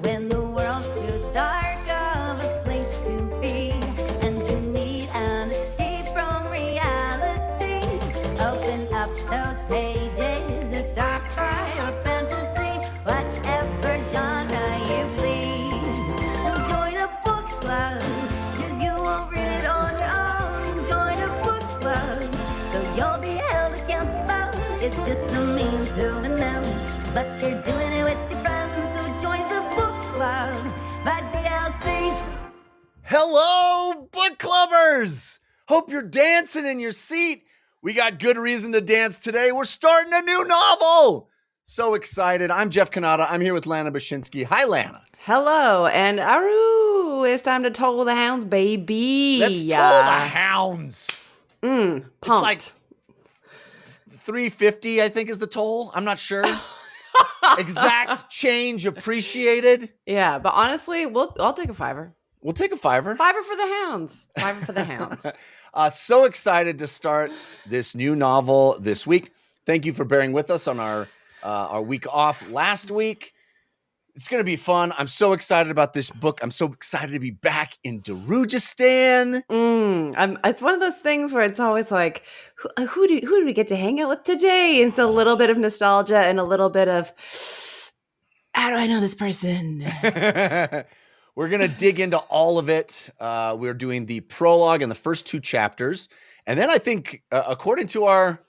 when the world's too dark of a place to be, and you need an escape from reality. Open up those pages and sci-fi or fantasy, whatever genre you please. And join a book club, 'cause you won't read it on your own. Join a book club, so you'll be held accountable. It's just a means to an end, but you're doing it with your friends. So join the book club by DLC. Hello, book clubbers! Hope you're dancing in your seat. We got good reason to dance today. We're starting a new novel. So excited. I'm Jeff Kanata. I'm here with Lana Bashinsky. Hi, Lana. Hello, and Aru, it's time to Toll the Hounds, baby. Let's Toll the Hounds. Pumped. It's like $3.50, I think, is the toll. I'm not sure. Exact change appreciated. Yeah, but honestly, I'll take a $5. We'll take a $5. $5 for the Hounds. $5 for the Hounds. So excited to start this new novel this week. Thank you for bearing with us on our week off last week. It's going to be fun. I'm so excited about this book. I'm so excited to be back in Darujhistan. It's one of those things where it's always like, who do we get to hang out with today? And it's a little bit of nostalgia and a little bit of, how do I know this person? We're going to dig into all of it. We're doing the prologue and the first 2 chapters. And then I think, according to our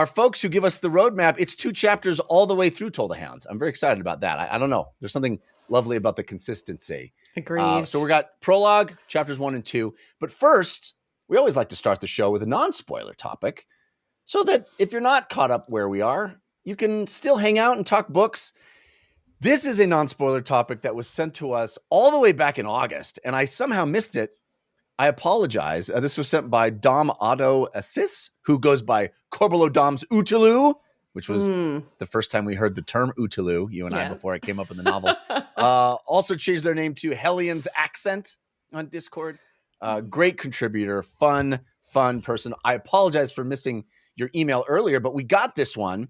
folks who give us the roadmap, it's 2 chapters all the way through Toll the Hounds. I'm very excited about that. I don't know. There's something lovely about the consistency. Agreed. So we got prologue, chapters 1 and 2. But first, we always like to start the show with a non-spoiler topic so that if you're not caught up where we are, you can still hang out and talk books. This is a non-spoiler topic that was sent to us all the way back in August, and I somehow missed it. I apologize. This was sent by Dom Otto Assis, who goes by Corbelo Dom's Utulu, which was the first time we heard the term Utulu, you and I, before it came up in the novels. Also changed their name to Hellions Accent on Discord. Great contributor, fun person. I apologize for missing your email earlier, but we got this one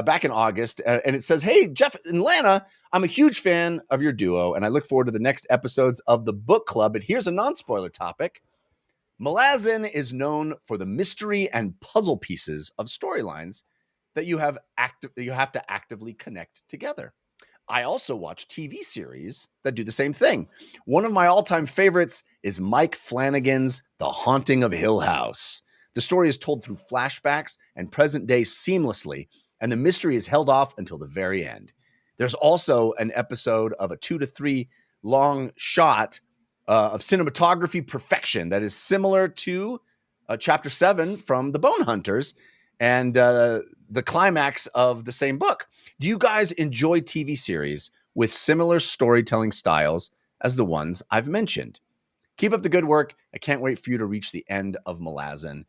back in August, and it says, "Hey, Jeff and Lana, I'm a huge fan of your duo, and I look forward to the next episodes of the book club. But here's a non-spoiler topic. Malazan is known for the mystery and puzzle pieces of storylines that you have to actively connect together. I also watch TV series that do the same thing. One of my all-time favorites is Mike Flanagan's The Haunting of Hill House. The story is told through flashbacks and present day seamlessly, and the mystery is held off until the very end. There's also an episode of a 2 to 3 long shot of cinematography perfection that is similar to chapter 7 from The Bone Hunters and the climax of the same book. Do you guys enjoy TV series with similar storytelling styles as the ones I've mentioned? Keep up the good work. I can't wait for you to reach the end of Malazan.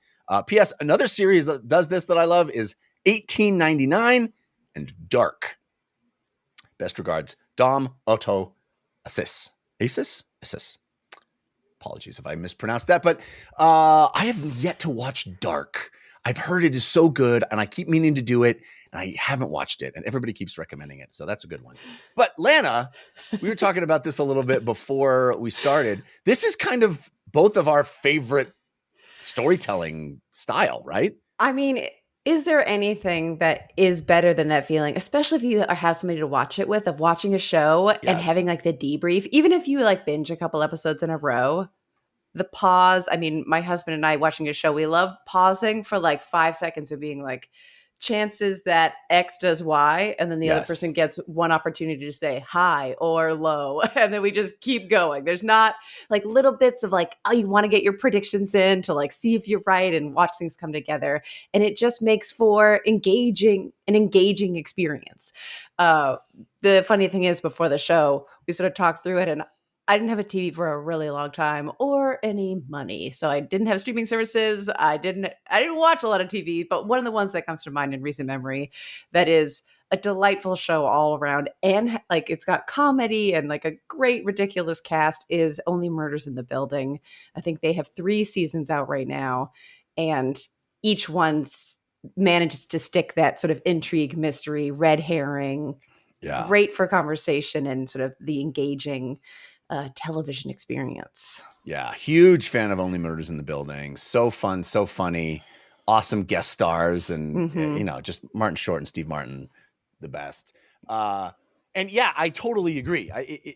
P.S. Another series that does this that I love is 1899 and Dark. Best regards, Dom Otto Assis. Assis? Apologies if I mispronounced that, but I have yet to watch Dark. I've heard it is so good, and I keep meaning to do it, and I haven't watched it, and everybody keeps recommending it, so that's a good one. But Lana, we were talking about this a little bit before we started. This is kind of both of our favorite storytelling style, right? I mean, is there anything that is better than that feeling, especially if you have somebody to watch it with, of watching a show and having like the debrief, even if you like binge a couple episodes in a row, the pause. I mean, my husband and I watching a show, we love pausing for like 5 seconds and being like, chances that X does Y, and then the other person gets one opportunity to say hi or low, and then we just keep going. There's not like little bits of like, oh, you want to get your predictions in to like see if you're right and watch things come together, and it just makes for an engaging experience. The funny thing is, before the show, we sort of talked through it, and I didn't have a TV for a really long time or any money. So I didn't have streaming services. I didn't watch a lot of TV, but one of the ones that comes to mind in recent memory that is a delightful show all around, and like it's got comedy and like a great ridiculous cast, is Only Murders in the Building. I think they have 3 seasons out right now, and each one manages to stick that sort of intrigue, mystery, red herring Yeah. great for conversation and sort of the engaging television experience. Yeah. Huge fan of Only Murders in the Building. So fun, so funny, awesome guest stars, and just Martin Short and Steve Martin, the best. And yeah, I totally agree.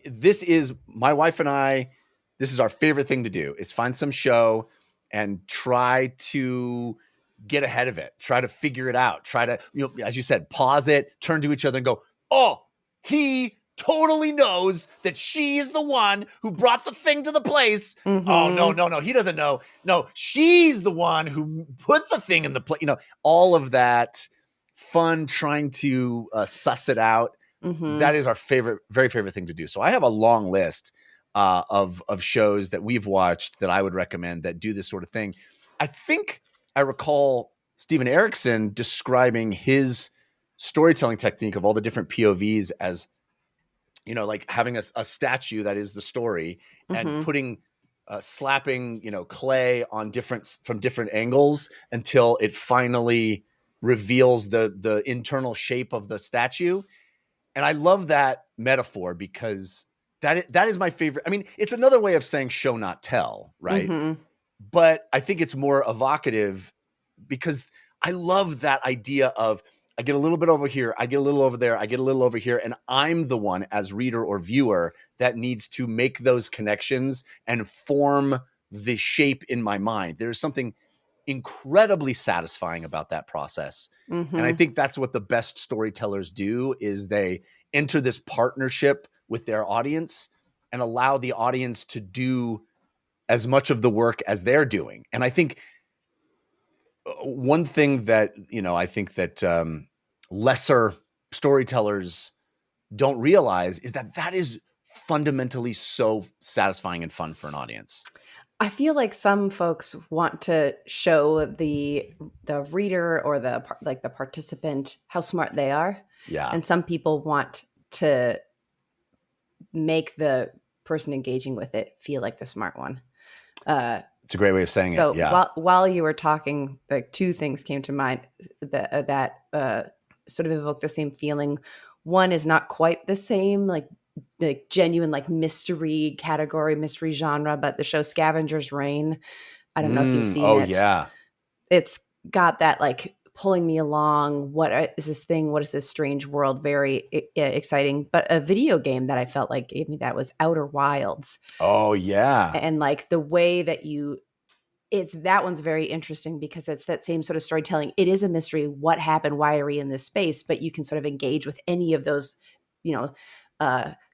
This is my wife and I. This is our favorite thing to do: is find some show and try to get ahead of it, try to figure it out, try to, as you said, pause it, turn to each other and go, oh, he totally knows that she's the one who brought the thing to the place. Oh, no, he doesn't know. No, she's the one who put the thing in the place. All of that fun trying to suss it out. That is our very favorite thing to do. So I have a long list of shows that we've watched that I would recommend that do this sort of thing. I think I recall Steven Erikson describing his storytelling technique of all the different POVs as, like having a statue that is the story and putting, slapping, clay on from different angles until it finally reveals the internal shape of the statue. And I love that metaphor because that is my favorite. I mean, it's another way of saying show, not tell, right? But I think it's more evocative because I love that idea of I get a little bit over here, I get a little over there, I get a little over here, and I'm the one as reader or viewer that needs to make those connections and form the shape in my mind. There's something incredibly satisfying about that process. And I think that's what the best storytellers do is they enter this partnership with their audience and allow the audience to do as much of the work as they're doing. And I think one thing that, I think that lesser storytellers don't realize is that is fundamentally so satisfying and fun for an audience. I feel like some folks want to show the reader or the participant how smart they are. Yeah. And some people want to make the person engaging with it feel like the smart one. It's a great way of saying it. So while you were talking, like two things came to mind that sort of evoke the same feeling. One is not quite the same, like genuine, like mystery category, mystery genre, but the show Scavenger's Reign. I don't know if you've seen it. Oh yeah. It's got that like pulling me along. What is this thing? What is this strange world? Very exciting. But a video game that I felt like gave me that was Outer Wilds. Oh yeah. And like the way that that one's very interesting because it's that same sort of storytelling. It is a mystery. What happened? Why are we in this space? But you can sort of engage with any of those,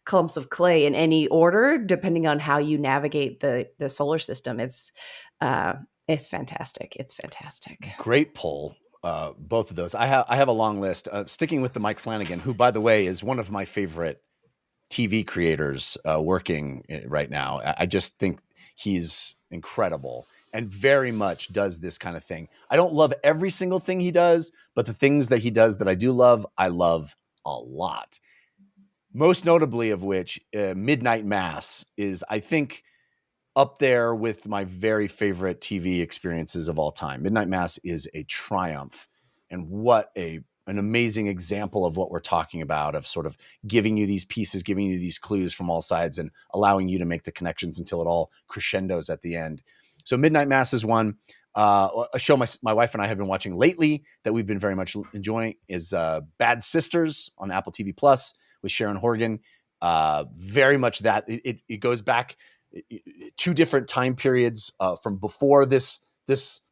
clumps of clay in any order, depending on how you navigate the solar system. It's fantastic. It's fantastic. Great pull. Both of those. I have a long list. Sticking with the Mike Flanagan, who, by the way, is one of my favorite TV creators working right now. I just think he's incredible and very much does this kind of thing. I don't love every single thing he does, but the things that he does that I do love, I love a lot. Most notably of which, Midnight Mass is, I think, up there with my very favorite TV experiences of all time. Midnight Mass is a triumph, and what an amazing example of what we're talking about, of sort of giving you these pieces, giving you these clues from all sides and allowing you to make the connections until it all crescendos at the end. So Midnight Mass is one. A show my wife and I have been watching lately that we've been very much enjoying is Bad Sisters on Apple TV Plus with Sharon Horgan. Very much that. It goes back two different time periods from before this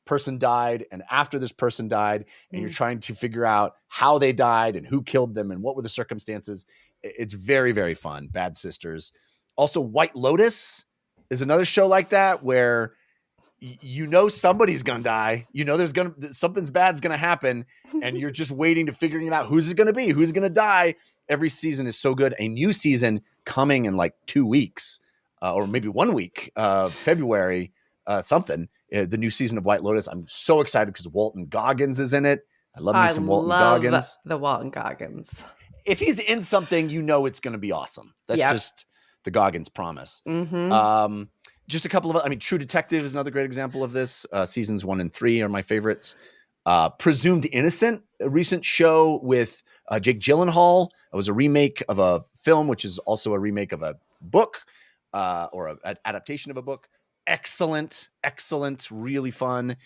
person died and after this person died, and you're trying to figure out how they died and who killed them and what were the circumstances. It's very, very fun. Bad Sisters. Also, White Lotus is another show like that where somebody's gonna die. Something's bad's gonna happen, and you're just waiting to figuring it out. Who's it gonna be? Who's gonna die? Every season is so good. A new season coming in like 2 weeks. Or maybe 1 week, February, something. The new season of White Lotus. I'm so excited because Walton Goggins is in it. I love me some Walton Goggins. The Walton Goggins. If he's in something, it's going to be awesome. That's just the Goggins promise. Just a couple of, True Detective is another great example of this. Seasons 1 and 3 are my favorites. Presumed Innocent, a recent show with Jake Gyllenhaal. It was a remake of a film, which is also a remake of a book or an adaptation of a book. Excellent, really fun.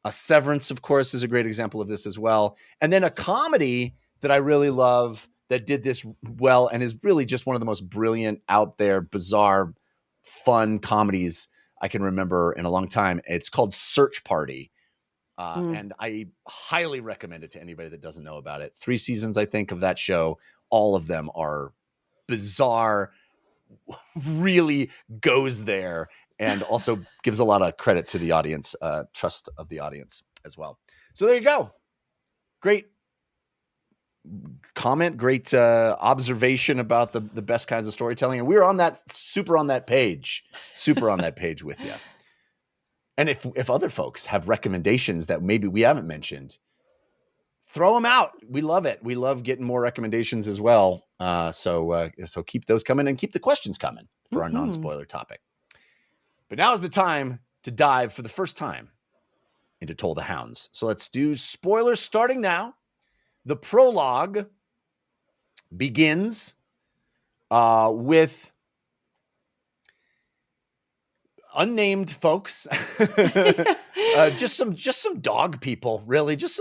Severance, of course, is a great example of this as well. And then a comedy that I really love that did this well and is really just one of the most brilliant, out there, bizarre, fun comedies I can remember in a long time. It's called Search Party. And I highly recommend it to anybody that doesn't know about it. 3 seasons, I think, of that show. All of them are bizarre, really goes there, and also gives a lot of credit to the audience, trust of the audience as well. So there you go. Great comment, great observation about the best kinds of storytelling. And we're on that, super on that page with you. And if other folks have recommendations that maybe we haven't mentioned, throw them out. We love it. We love getting more recommendations as well. So keep those coming and keep the questions coming for our non-spoiler topic. But now is the time to dive for the first time into Toll the Hounds. So let's do spoilers starting now. The prologue begins with unnamed folks, just some dog people, really, just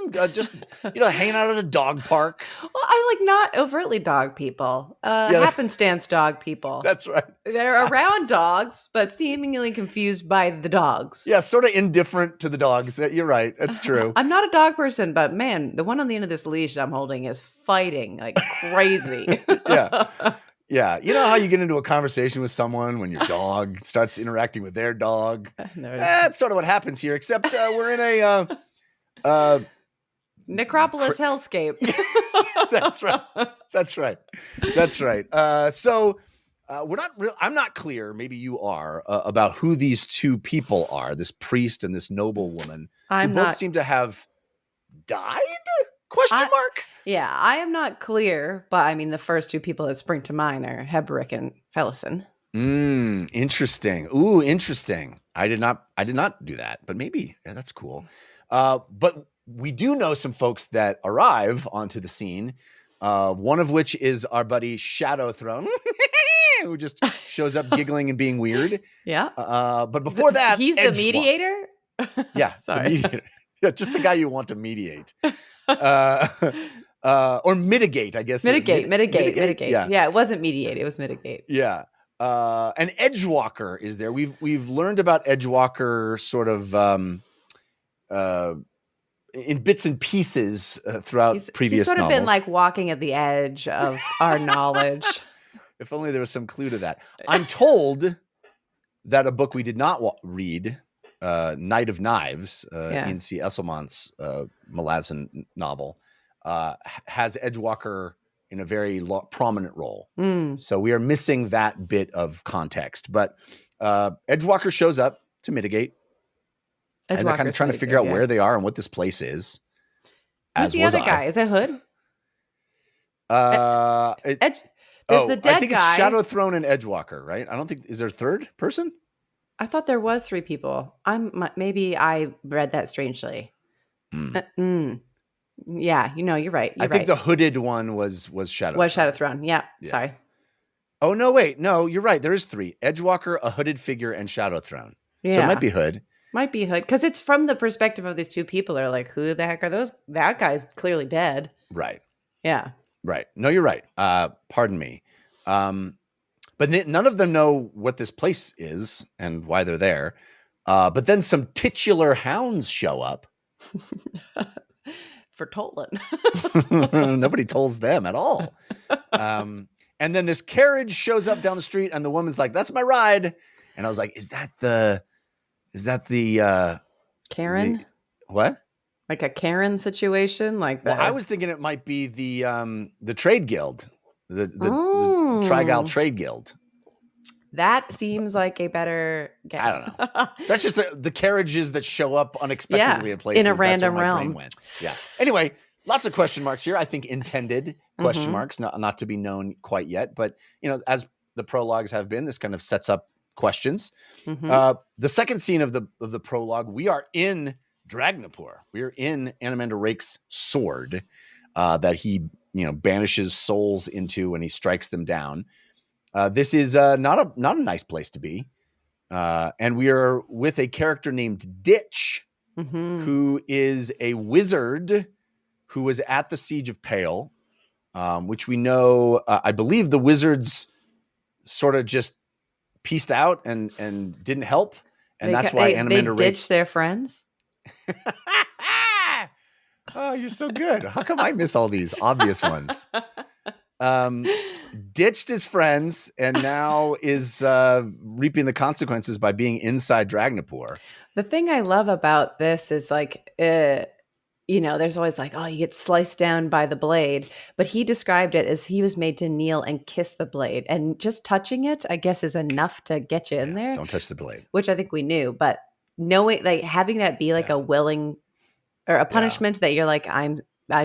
hanging out at a dog park. Well, I like not overtly dog people, happenstance dog people. That's right. They're around dogs, but seemingly confused by the dogs. Yeah, sort of indifferent to the dogs. You're right. That's true. I'm not a dog person, but man, the one on the end of this leash I'm holding is fighting like crazy. Yeah. Yeah, you know how you get into a conversation with someone when your dog starts interacting with their dog? That's sort of what happens here, except we're in a... Necropolis hellscape. That's right. So we're not I'm not clear, maybe you are, about who these two people are, this priest and this noble woman. I'm who not... both seem to have died? Question mark? Yeah, I am not clear, but I mean, the first two people that spring to mind are Hebrick and Fellison. Interesting. Ooh, interesting. I did not do that, but maybe. Yeah, that's cool. But we do know some folks that arrive onto the scene, one of which is our buddy Shadow Throne, who just shows up giggling and being weird. Yeah. But before that, he's the mediator? Yeah. Sorry. The mediator. Yeah, just the guy you want to mediate. Or mitigate, I guess. Mitigate. Yeah, it wasn't mediate, it was mitigate. Yeah. And Edgewalker is there. We've learned about Edgewalker sort of in bits and pieces throughout previous novels. He's sort of been like walking at the edge of our knowledge. If only there was some clue to that. I'm told that a book we did not read, Night of Knives, Ian C. Esselmont's Malazan novel, has Edgewalker in a very prominent role. So we are missing that bit of context. But Edgewalker shows up to mitigate. And they're kind of trying to figure out where they are and what this place is. Who's the other guy? Is it Hood? There's the dead guy. I think it's Shadow Throne and Edgewalker, right? I don't think, is there a third person? I thought there was 3 people. Maybe I read that strangely. Yeah, you're right. I think the hooded one was Shadow Throne. Shadow Throne. Yeah. Sorry. Oh, no, wait. No, you're right. There is 3. Edgewalker, a hooded figure, and Shadow Throne. Yeah. So it might be Hood. Might be Hood. Because it's from the perspective of these 2 people that are like, who the heck are those? That guy's clearly dead. Right. Yeah. Right. No, you're right. Pardon me. But none of them know what this place is and why they're there. But then some titular hounds show up. For tolling. Nobody tolls them at all. And then this carriage shows up down the street and the woman's like, that's my ride. And I was like, is that the Karen? What? Like a Karen situation? Like that? Well, I was thinking it might be the trade guild, the Trigal Trade Guild. That seems like a better guess. I don't know. That's just the carriages that show up unexpectedly in places. In a random realm. Yeah. Anyway, lots of question marks here. I think intended question marks, not to be known quite yet. But, as the prologues have been, this kind of sets up questions. The second scene of the prologue, we are in Dragnapur. We're in Anamander Rake's sword that he, banishes souls into when he strikes them down. This is not a nice place to be. And we are with a character named Ditch, who is a wizard who was at the Siege of Pale, which we know, I believe the wizards sort of just pieced out and didn't help. And that's why Anamander they ditched their friends. Oh, you're so good. How come I miss all these obvious ones? Ditched his friends and now is reaping the consequences by being inside Dragnapur. The thing I love about this is like, there's always like, oh, you get sliced down by the blade. But he described it as he was made to kneel and kiss the blade. And just touching it, I guess, is enough to get you in there. Don't touch the blade. Which I think we knew. But knowing, like, having that be like a willing or a punishment that you're like, I'm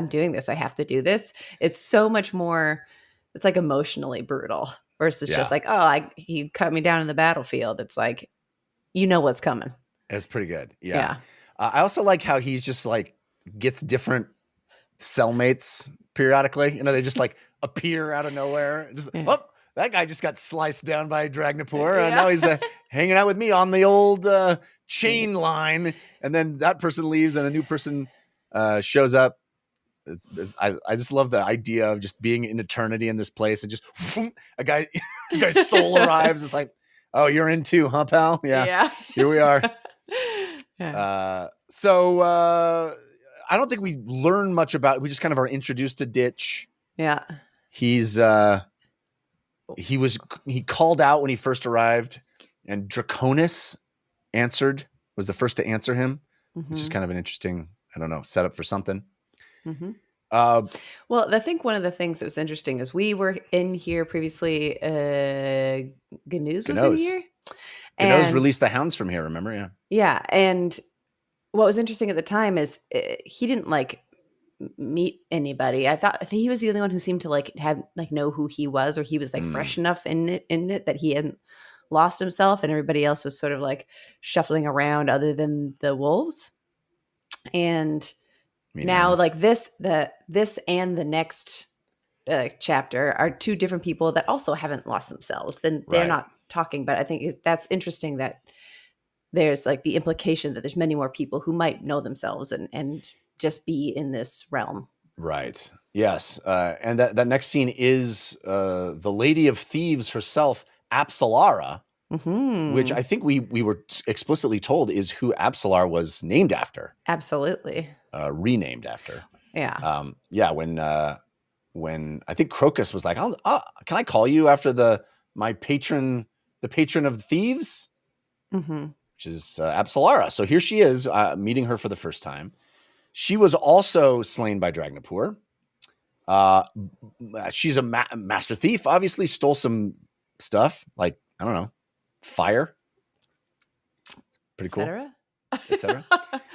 doing this. I have to do this. It's so much more, it's like emotionally brutal versus just like, oh, he cut me down in the battlefield. It's like, you know what's coming. It's pretty good. Yeah. I also like how he's just like gets different cellmates periodically. They just like appear out of nowhere. Just oh, that guy just got sliced down by Dragnapur, and now he's hanging out with me on the old chain line. And then that person leaves, and a new person shows up. I just love the idea of just being in eternity in this place, and just a guy's soul arrives. It's like, oh, you're in too, huh, pal? Yeah. Here we are. So I don't think we learn much about it. We just kind of are introduced to Ditch. Yeah. He called out when he first arrived, and Draconis was the first to answer him, which is kind of an interesting, I don't know, setup for something. Well, I think one of the things that was interesting is we were in here previously. Gnu's was in here. Gnu's released the Hounds from here, remember? Yeah. Yeah. And what was interesting at the time is he didn't like meet anybody. I think he was the only one who seemed to like have like know who he was, or he was like fresh enough in it that he hadn't lost himself, and everybody else was sort of like shuffling around other than the wolves. And now like this and the next chapter are two different people that also haven't lost themselves. Then they're not talking, but I think that's interesting that there's like the implication that there's many more people who might know themselves and just be in this realm. Right. Yes. And that next scene is the Lady of Thieves herself, Apsalara, which I think we were explicitly told is who Apsalar was named after. Absolutely. Renamed after. Yeah. When I think Crocus was like, can I call you after the patron of thieves? Which is Apsalara. So here she is, meeting her for the first time. She was also slain by Dragnapur. She's a master thief, obviously stole some stuff, like, I don't know, fire. Pretty cool. Et cetera.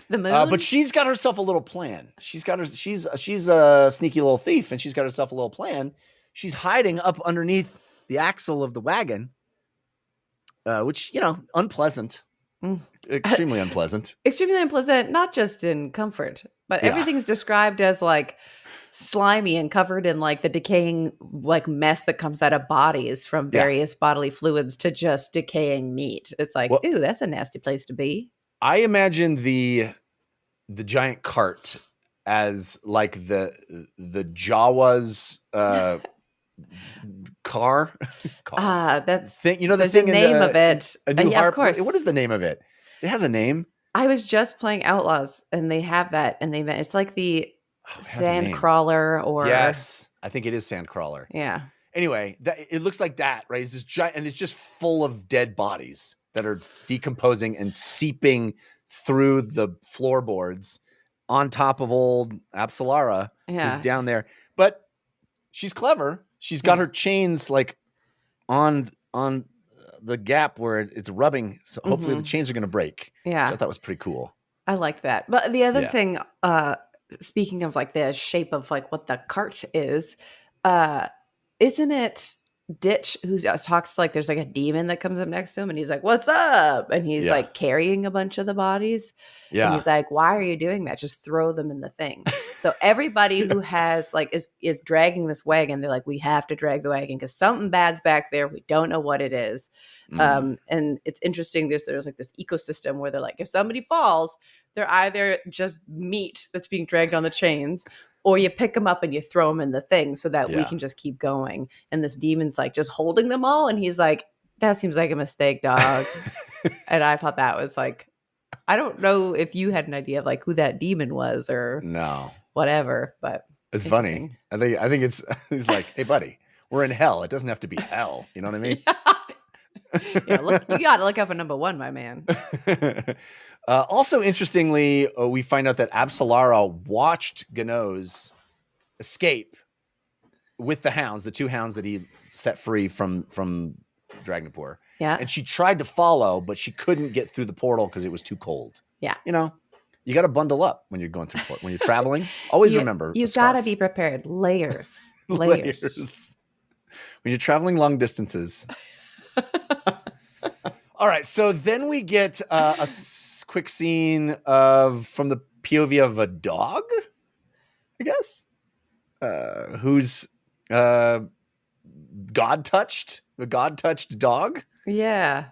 The moon. But she's got herself a little plan. She's a sneaky little thief, and she's got herself a little plan. She's hiding up underneath the axle of the wagon, which, unpleasant. Extremely unpleasant. Extremely unpleasant, not just in comfort, but everything's described as like slimy and covered in like the decaying like mess that comes out of bodies from various bodily fluids to just decaying meat. It's like, ooh, that's a nasty place to be. I imagine the giant cart as like the Jawa's car. That's thing. The there's thing a name of it. Yeah, of course. What is the name of it? It has a name. I was just playing Outlaws, and they have that, and it's like the Sandcrawler, or yes, I think it is Sandcrawler. Yeah. Anyway, it looks like that, right? It's this giant, and it's just full of dead bodies that are decomposing and seeping through the floorboards on top of old Apsalara, who's down there. But she's clever. She's got her chains like on the gap where it's rubbing. So hopefully the chains are going to break. Yeah. I thought that was pretty cool. I like that. But the other thing, speaking of like the shape of like what the cart is, isn't it Ditch, who talks like there's like a demon that comes up next to him, and he's like, "What's up?" And he's Yeah. like carrying a bunch of the bodies. And Yeah. he's like, "Why are you doing that? Just throw them in the thing." So everybody who has like is dragging this wagon, they're like, "We have to drag the wagon because something bad's back there. We don't know what it is." And it's interesting. There's like this ecosystem where they're like, if somebody falls, they're either just meat that's being dragged on the chains, or you pick them up and you throw them in the thing so that we Yeah. can just keep going. And this demon's like just holding them all. And he's like, "That seems like a mistake, dog." And I thought that was like, I don't know if you had an idea of like who that demon was or No. whatever, but It's funny. I think it's he's like, "Hey buddy, we're in hell. It doesn't have to be hell." You know what I mean? Yeah, look, you got to look out for number one, my man. Also, interestingly, we find out that Absalara watched Gano's escape with the hounds, the 2 hounds that he set free from Dragnapur. Yeah. And she tried to follow, but she couldn't get through the portal because it was too cold. Yeah. You know, you got to bundle up when you're going through when you're traveling. Always remember, you got to be prepared. Layers. Layers. When you're traveling long distances. All right, so then we get a quick scene from the POV of a dog, I guess, who's God touched, a God touched dog. Yeah.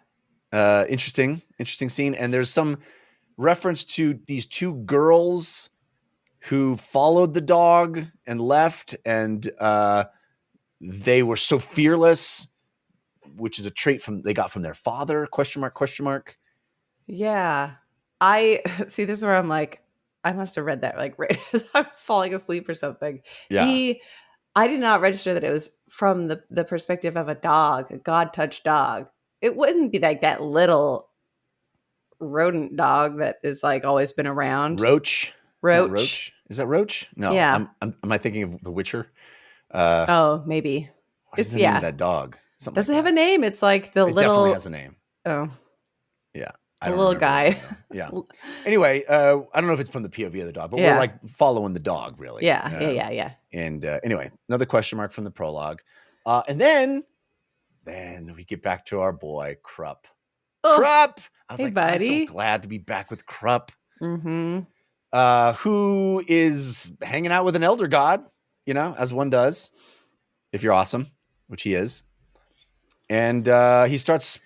Interesting scene. And there's some reference to these 2 girls who followed the dog and left, and they were so fearless, which is a trait they got from their father, ? Yeah. I see, this is where I'm like, I must have read that like right as I was falling asleep or something. Yeah. I did not register that it was from the perspective of a dog, a God-touched dog. It wouldn't be like that little rodent dog that is like always been around. Roach. Roach. Is that Roach? No. Yeah. Am I thinking of The Witcher? Oh, maybe. It's the name of that dog. Something Does it have a name? It's like the little. Definitely has a name. Oh. Yeah. The little guy. Yeah. Anyway, I don't know if it's from the POV of the dog, but we're like following the dog, really. Yeah. And anyway, another question mark from the prologue. And then we get back to our boy, Krupp. Oh. Krupp! I was Hey, like, buddy. I'm so glad to be back with Krupp. Mm-hmm. Who is hanging out with an elder god, as one does, if you're awesome, which he is. And he starts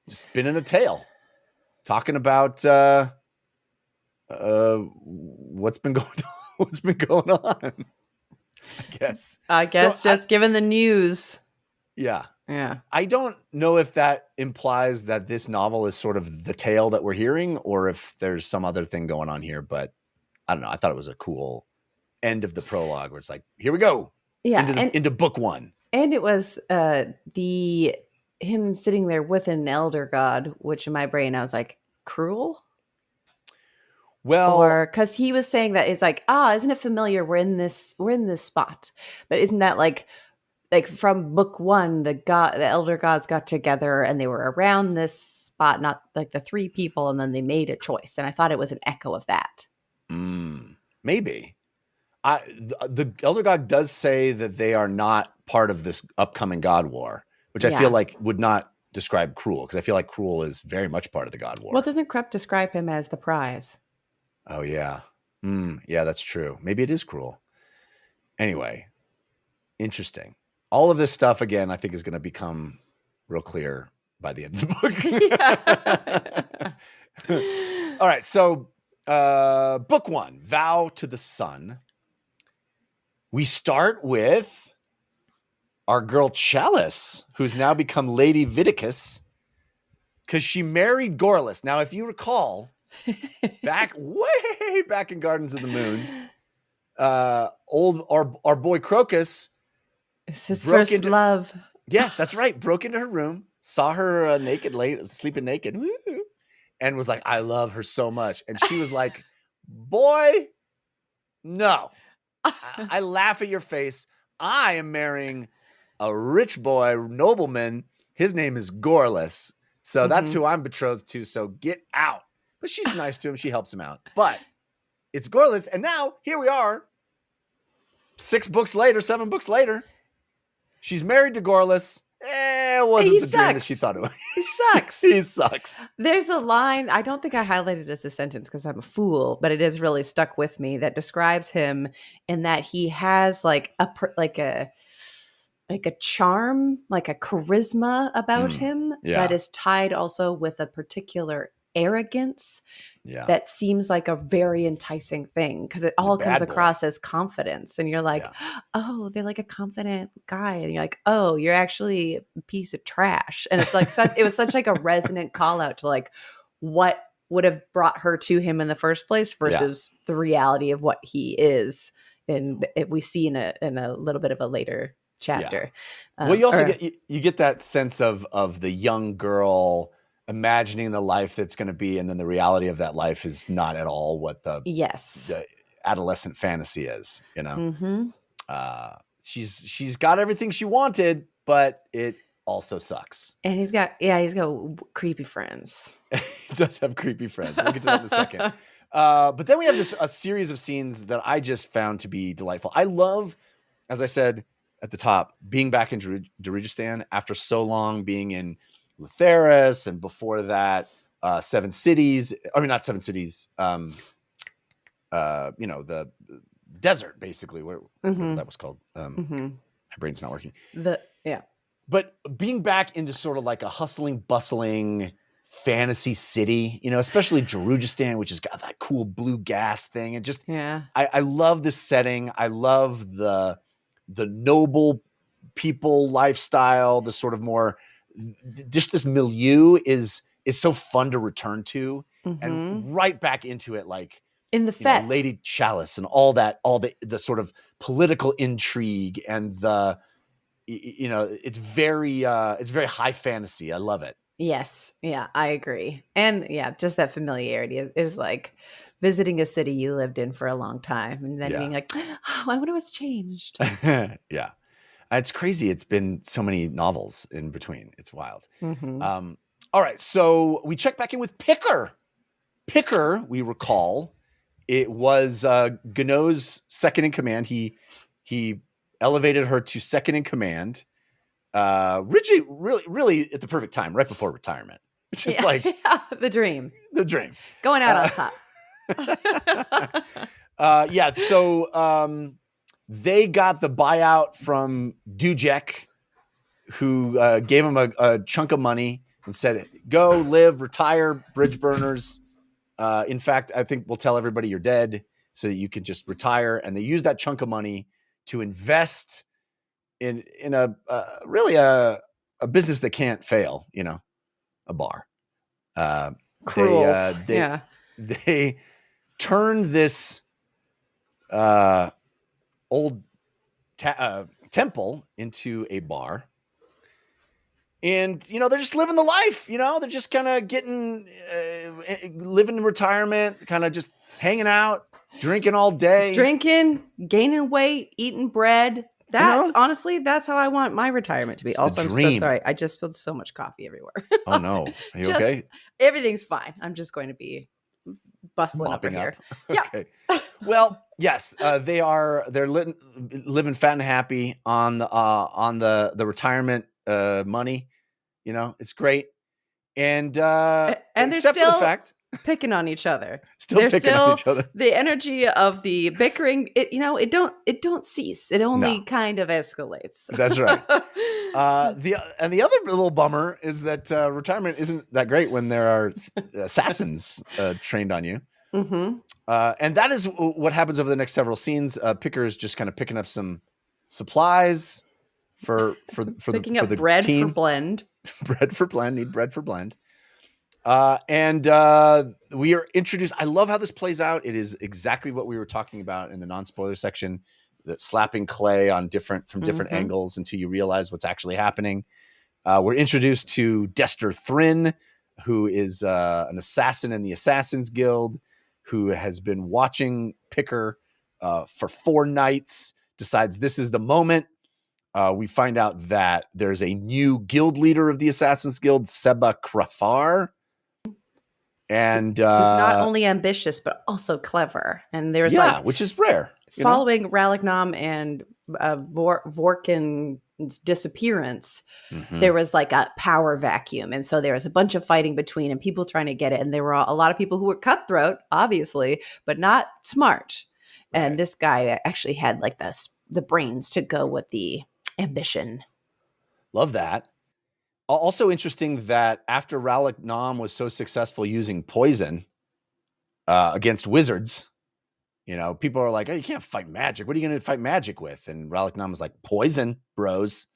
spinning a tale, talking about what's been going on. I guess Just given the news. Yeah. Yeah. I don't know if that implies that this novel is sort of the tale that we're hearing, or if there's some other thing going on here, but I don't know. I thought it was a cool end of the prologue where it's like, here we go. Yeah. Into book 1. And it was him sitting there with an elder god, which in my brain I was like, cruel? Well, or because he was saying that it's like, isn't it familiar? We're in this spot, but isn't that like from book 1, the elder gods got together and they were around this spot, not like the 3 people, and then they made a choice. And I thought it was an echo of that. Maybe. The elder god does say that they are not part of this upcoming god war, which I feel like would not describe Cruel, because I feel like Cruel is very much part of the god war. Well, doesn't Krupp describe him as the prize? Oh, yeah. Yeah, that's true. Maybe it is Cruel. Anyway, interesting. All of this stuff, again, I think is going to become real clear by the end of the book. All right. So book 1, Vow to the Sun. We start with our girl Chalice, who's now become Lady Viticus, because she married Gorlas. Now, if you recall, way back in Gardens of the Moon, our boy Crocus, it's his first love. Yes, that's right. Broke into her room, saw her sleeping naked, and was like, I love her so much. And she was like, boy, no. I laugh at your face. I am marrying a rich boy, nobleman. His name is Gorlas. So that's who I'm betrothed to. So get out. But she's nice to him. She helps him out. But it's Gorlas. And now here we are. 7 books later. She's married to Gorlas. it wasn't He the dream that sucks. she thought it was. He sucks. He sucks. There's a line, I don't think I highlighted as a sentence because I'm a fool, but it is really stuck with me, that describes him in that he has like a charm, like a charisma about him that is tied also with a particular arrogance that seems like a very enticing thing, because it all comes across as confidence, and you're like, oh, they're like a confident guy, and you're like, oh, you're actually a piece of trash. And it's like it was such like a resonant call out to like what would have brought her to him in the first place versus the reality of what he is, and we see in a little bit of a later chapter. Well, you also get that sense of the young girl imagining the life that's going to be, and then the reality of that life is not at all what the adolescent fantasy is. You know, she's got everything she wanted, but it also sucks. And he's got creepy friends. He does have creepy friends. We'll get to that in a second. But then we have a series of scenes that I just found to be delightful. I love, as I said at the top, being back in Darujhistan after so long, being in Lutheris, and before that, Seven Cities. I mean, not Seven Cities. The desert, basically, whatever that was called. My brain's not working. But being back into sort of like a hustling, bustling fantasy city, especially Darujhistan, which has got that cool blue gas thing, and just I love this setting. I love the noble people lifestyle. The sort of more just this milieu is so fun to return to, and right back into it, like in the Fete, Lady Chalice, and all the sort of political intrigue, and the it's very high fantasy. I love it. Yes. Yeah, I agree. And just that familiarity is like visiting a city you lived in for a long time, and then being like, oh, I wonder what's changed. Yeah. It's crazy. It's been so many novels in between. It's wild. All right. So we check back in with Picker. Picker, we recall, it was Ganot's second in command. He elevated her to second in command. Richie, really at the perfect time, right before retirement, which is like the dream. The dream. Going out on top. So they got the buyout from Dujek, who gave him a chunk of money and said, go live, retire, Bridgeburners. In fact, I think we'll tell everybody you're dead so that you can just retire. And they used that chunk of money to invest in a business that can't fail, a bar. They turned this old temple into a bar, and they're just living the life. They're just kind of getting living in retirement, kind of just hanging out, drinking all day, gaining weight, eating bread. Honestly, that's how I want my retirement to be. It's also, I'm so sorry. I just spilled so much coffee everywhere. Oh no. Are you okay? Everything's fine. I'm just going to be bustling up in here. Okay. Well, yes, they're living fat and happy on the retirement money. It's great. And they're except still for the fact picking on each other. They're still on each other. The energy of the bickering, it don't cease. It only kind of escalates. That's right. The other little bummer is that retirement isn't that great when there are assassins trained on you. And that is what happens over the next several scenes. Picker is just kind of picking up some supplies for the bread team. For blend. Bread for blend. Need bread for blend. And we are introduced. I love how this plays out. It is exactly what we were talking about in the non-spoiler section, that slapping clay on different angles until you realize what's actually happening. We're introduced to Dester Thrin, who is an assassin in the Assassin's Guild, who has been watching Picker for 4 nights, decides this is the moment. We find out that there's a new guild leader of the Assassin's Guild, Seba Krafar. And he's not only ambitious, but also clever. And there's which is rare. Following Ralignam and Vorkin's disappearance, Mhm. there was like a power vacuum. And so there was a bunch of fighting between and people trying to get it. And there were a lot of people who were cutthroat, obviously, but not smart. Right. And this guy actually had like the brains to go with the ambition. Love that. Also interesting that after Ralik Nam was so successful using poison against wizards, people are like, "Oh, you can't fight magic. What are you going to fight magic with?" And Ralik Nam was like, "Poison, bros."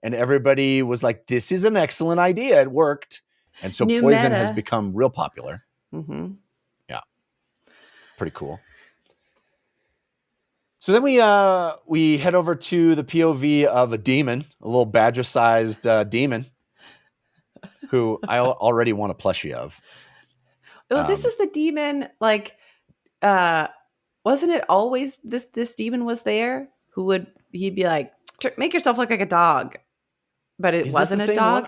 And everybody was like, "This is an excellent idea. It worked." And so New poison meta. has become real popular. Mm-hmm. Yeah. Pretty cool. So then we head over to the POV of a demon, a little badger-sized demon, who I already want a plushie of. Well, this is the demon, like, wasn't it always this demon was there he'd be like, make yourself look like a dog, but it wasn't a dog.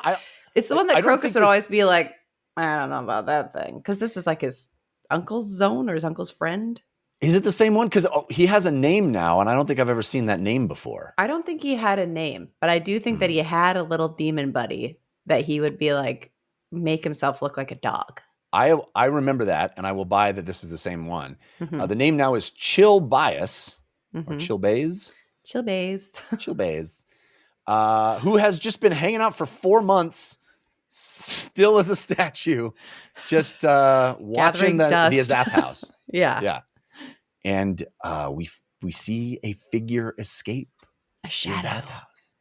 It's the one that Crocus would always be like, I don't know about that thing, because this was like his uncle's zone or his uncle's friend. Is it the same one? Because he has a name now, and I don't think I've ever seen that name before. I don't think he had a name, but I do think that he had a little demon buddy that he would be like, make himself look like a dog. I remember that, and I will buy that this is the same one. Mm-hmm. The name now is Chill Bias, or Chill Bays. Chill Bays. Chill Bays. Who has just been hanging out for 4 months, still as a statue, just watching the Azath house. Yeah. Yeah. And we see a figure escape. A shadow. Azath house.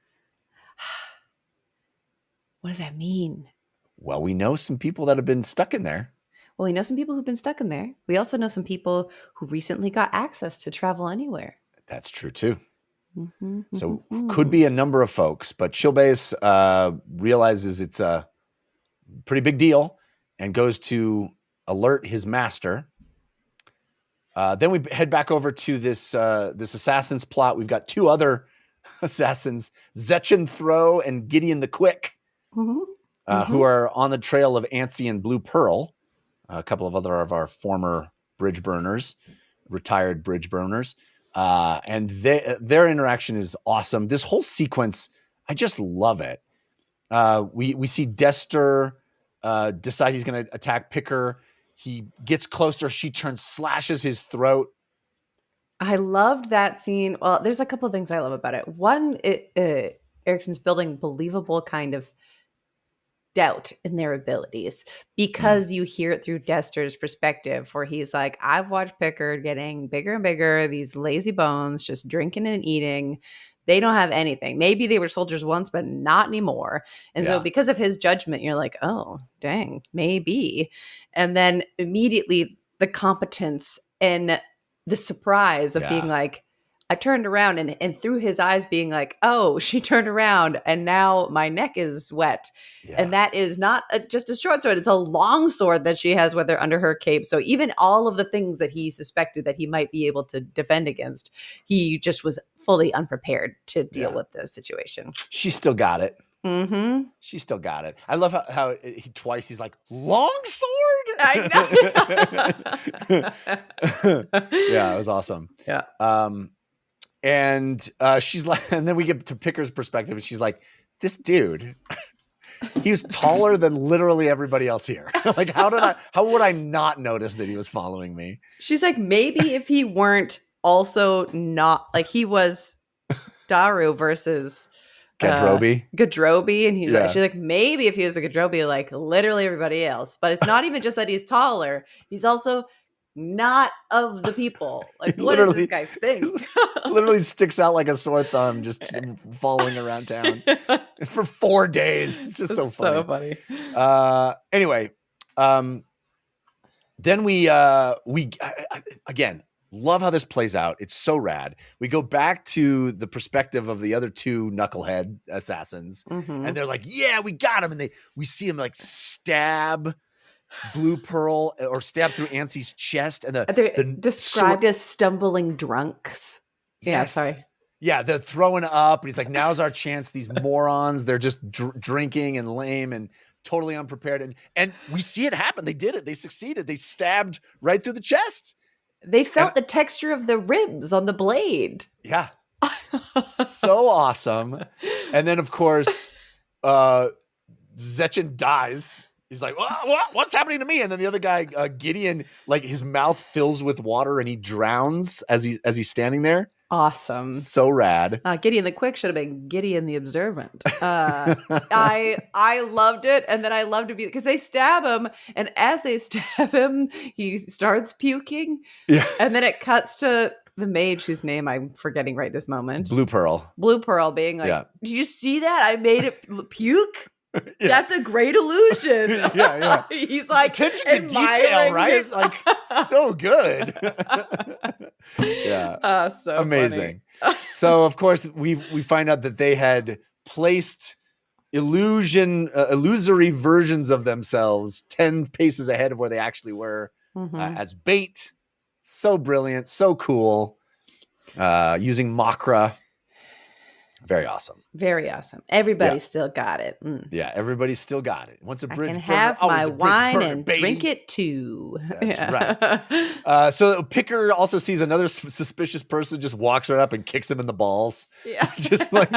What does that mean? Well, we know some people that have been stuck in there. Well, we know some people who've been stuck in there. We also know some people who recently got access to travel anywhere. That's true, too. Mm-hmm, So could be a number of folks, but Chilbase realizes it's a pretty big deal and goes to alert his master. Then we head back over to this assassin's plot. We've got 2 other assassins, Zetchin Throw and Gideon the Quick, who are on the trail of Antsy and Blue Pearl, a couple of other of our former Bridgeburners, retired Bridgeburners. And their interaction is awesome. This whole sequence, I just love it. We see Dester decide he's going to attack Picker. He gets closer. She slashes his throat. I loved that scene. Well, there's a couple of things I love about it. One, Erikson's building believable kind of doubt in their abilities, because you hear it through Dester's perspective, where he's like, I've watched Pickard getting bigger and bigger, these lazy bones just drinking and eating. They don't have anything. Maybe they were soldiers once, but not anymore. And so because of his judgment, you're like, oh, dang, maybe. And then immediately the competence and the surprise of being like, I turned around and through his eyes being like, oh, she turned around and now my neck is wet. Yeah. And that is not just a short sword. It's a long sword that she has with her under her cape. So even all of the things that he suspected that he might be able to defend against, he just was fully unprepared to deal with the situation. She still got it. Mm-hmm. She still got it. I love how he's like, long sword? I know. Yeah, it was awesome. Yeah. And she's like, and then we get to Picker's perspective, and she's like, this dude, he's taller than literally everybody else here. Like, how would I not notice that he was following me? She's like, maybe if he weren't also not, like, he was Daru versus Gadrobi, and he's like, she's like, maybe if he was a Gadrobi, like literally everybody else, but it's not even just that he's taller, he's also not of the people. Like, what does this guy think? Literally sticks out like a sore thumb, just following around town for 4 days. It's just so funny. Anyway, then we again love how this plays out. It's so rad. We go back to the perspective of the other 2 knucklehead assassins, and they're like, "Yeah, we got him!" And we see him like stab Blue Pearl or stab through Antsy's chest, and they're described as stumbling drunks. Yes. Yeah, sorry. Yeah, they're throwing up, and he's like, "Now's our chance." These morons, they're just drinking and lame and totally unprepared, and we see it happen. They did it. They succeeded. They stabbed right through the chest. They felt the texture of the ribs on the blade. Yeah. So awesome. And then, of course, Zetchin dies. He's like, what's happening to me? And then the other guy, Gideon, like his mouth fills with water and he drowns as he's standing there. Awesome. So rad. Gideon the Quick should have been Gideon the Observant. I loved it. And then I loved it because they stab him. And as they stab him, he starts puking. Yeah. And then it cuts to the mage whose name I'm forgetting right this moment. Blue Pearl. Blue Pearl being like, "Do you see that? I made it puke. Yeah. That's a great illusion." Yeah. He's like, attention to detail, right? Like, so good. Yeah. So amazing. So, of course, we find out that they had placed illusory versions of themselves 10 paces ahead of where they actually were as bait. So brilliant, so cool. Using Makra. Very awesome. Very awesome. Everybody still got it. Yeah, everybody's still got it. Once a bridge, I can have my wine and baby. Drink it too. That's right. So Picker also sees another suspicious person, just walks right up and kicks him in the balls. Yeah. Just like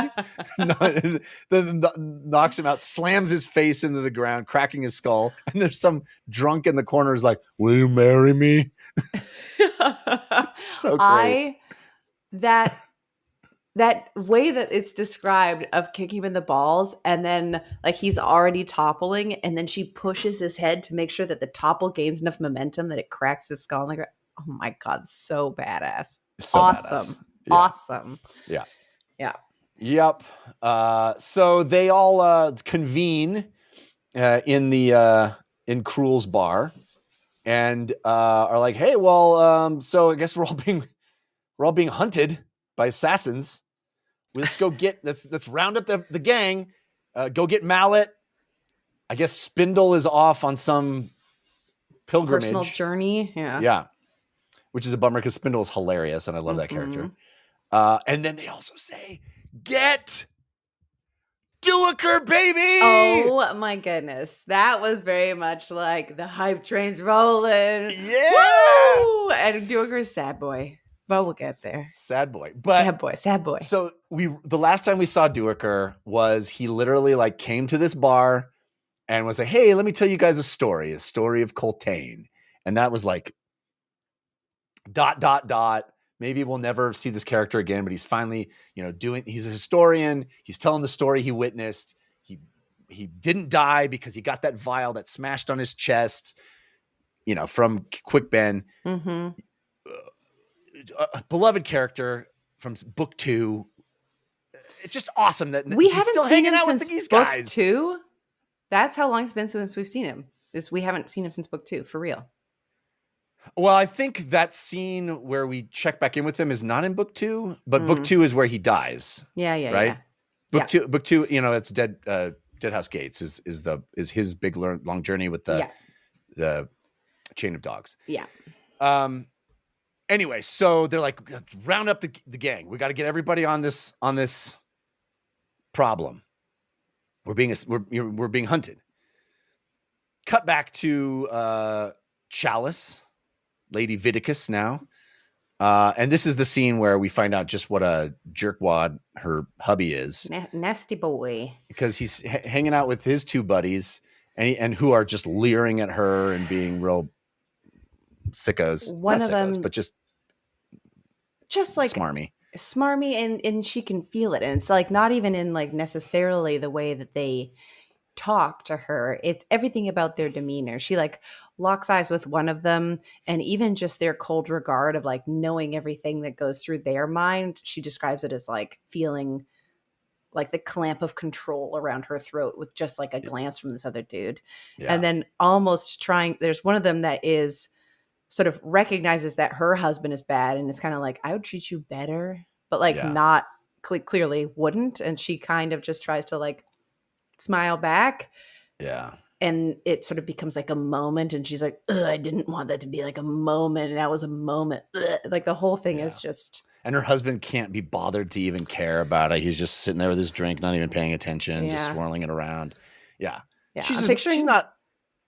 then knocks him out, slams his face into the ground, cracking his skull. And there's some drunk in the corner who's like, "Will you marry me?" So great. That way that it's described of kicking him in the balls and then like he's already toppling and then she pushes his head to make sure that the topple gains enough momentum that it cracks his skull. Like, oh my God, so badass. So awesome. badass. Yeah. Awesome. Yeah. Yeah. Yep. So they all convene in Cruel's bar and are like, "Hey, well, so I guess we're all being hunted by assassins. Let's go let's round up the gang. Go get Mallet. I guess Spindle is off on some pilgrimage. Personal journey. Yeah. Yeah. Which is a bummer because Spindle is hilarious and I love that character. And then they also say, "Get Duiker, baby!" Oh my goodness. That was very much like the hype train's rolling. Yeah. Woo! And Duiker's sad boy. But we'll get there. Sad boy. But sad boy. So the last time we saw Duiker was he literally like came to this bar and was like, "Hey, let me tell you guys a story of Coltane." And that was like ... Maybe we'll never see this character again, but he's finally, he's a historian. He's telling the story he witnessed. He didn't die because he got that vial that smashed on his chest, from Quick Ben. A beloved character from book 2. It's just awesome that we he's haven't still seen hanging him out since with these book guys. 2. That's how long it's been since we've seen him. We haven't seen him since book 2, for real. Well, I think that scene where we check back in with him is not in book 2, but book 2 is where he dies. Yeah, right. Yeah. Book two, it's Deadhouse Gates is his big long journey with the chain of dogs. Yeah. Anyway, so they're like, "Let's round up the gang. We got to get everybody on this problem. We're being hunted." Cut back to Chalice, Lady Viticus now. And this is the scene where we find out just what a jerkwad her hubby is. Nasty boy. Because he's hanging out with his 2 buddies and who are just leering at her and being real sickos. One Not of sickos, them but just like smarmy and she can feel it. And it's like not even in like necessarily the way that they talk to her. It's everything about their demeanor. She like locks eyes with one of them and even just their cold regard of like knowing everything that goes through their mind. She describes it as like feeling like the clamp of control around her throat with just like a glance from this other dude. Yeah. And then almost there's one of them that is sort of recognizes that her husband is bad and it's kind of like, "I would treat you better," but like not clearly wouldn't. And she kind of just tries to like smile back. Yeah. And it sort of becomes like a moment and she's like, "Ugh, I didn't want that to be like a moment. And that was a moment." Ugh. Like the whole thing is just. And her husband can't be bothered to even care about it. He's just sitting there with his drink, not even paying attention, just swirling it around. Yeah. She's not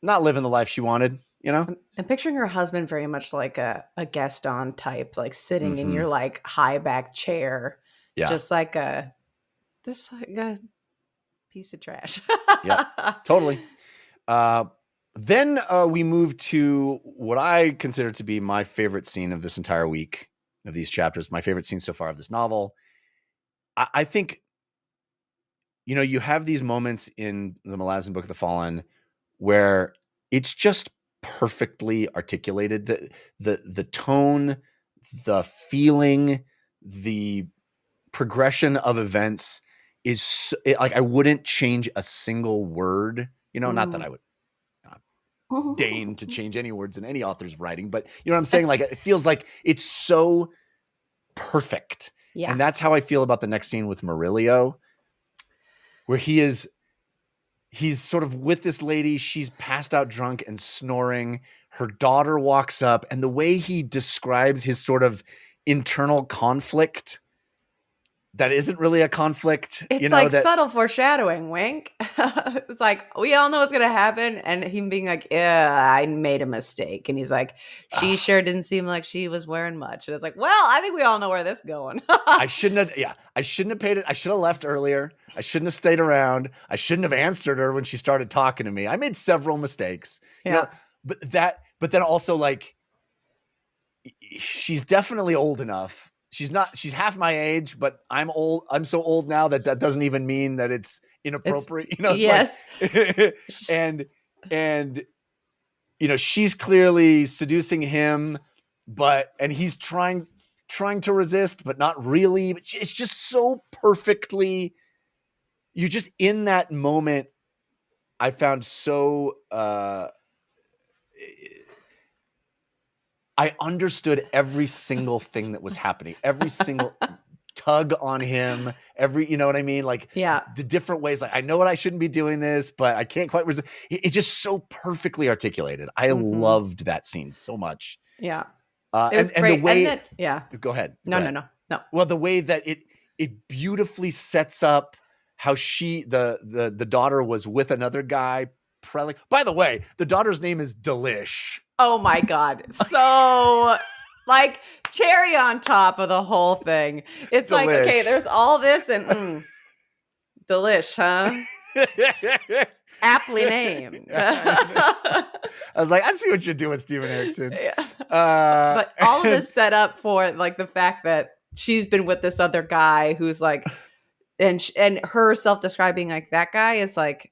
living the life she wanted, I'm picturing her husband very much like a Gaston type, like sitting in your like high back chair, Yeah. Just like a piece of trash. Yeah, totally. Then we move to what I consider to be my favorite scene of this entire week, of these chapters, my favorite scene so far of this novel. I think, you have these moments in the Malazan Book of the Fallen where it's just perfectly articulated. The tone, the feeling, the progression of events is like I wouldn't change a single word. Not that I would deign to change any words in any author's writing, but you know what I'm saying? Like, it feels like it's so perfect. Yeah. And that's how I feel about the next scene with Murillo, where he's sort of with this lady. She's passed out drunk and snoring. Her daughter walks up, and the way he describes his sort of internal conflict that isn't really a conflict. It's like subtle foreshadowing, wink. It's like, we all know what's going to happen. And him being like, yeah, I made a mistake. And he's like, she sure didn't seem like she was wearing much. And it's like, well, I think we all know where this is going. I shouldn't have paid it. I should have left earlier. I shouldn't have stayed around. I shouldn't have answered her when she started talking to me. I made several mistakes. Yeah. But then also, like, she's definitely old enough. She's half my age, but I'm old. I'm so old now that doesn't even mean that it's inappropriate. It's yes. Like, and she's clearly seducing him, and he's trying to resist, but not really. It's just so perfectly, you're just in that moment. I found so, I understood every single thing that was happening, every single tug on him, you know what I mean? Like, the different ways, like, I know what I shouldn't be doing this, but I can't quite resist. It's just so perfectly articulated. I loved that scene so much. Yeah. It was great. The way, go ahead. No. Well, the way that it beautifully sets up how the daughter was with another guy. By the way, the daughter's name is Delish. Oh my God. So, like, cherry on top of the whole thing. It's Delish. Like, okay, there's all this and Delish, huh? Aptly named. I was like, I see what you're doing, Steven Erikson. Yeah. But all of this set up for, like, the fact that she's been with this other guy who's like, and her self-describing like that guy is like,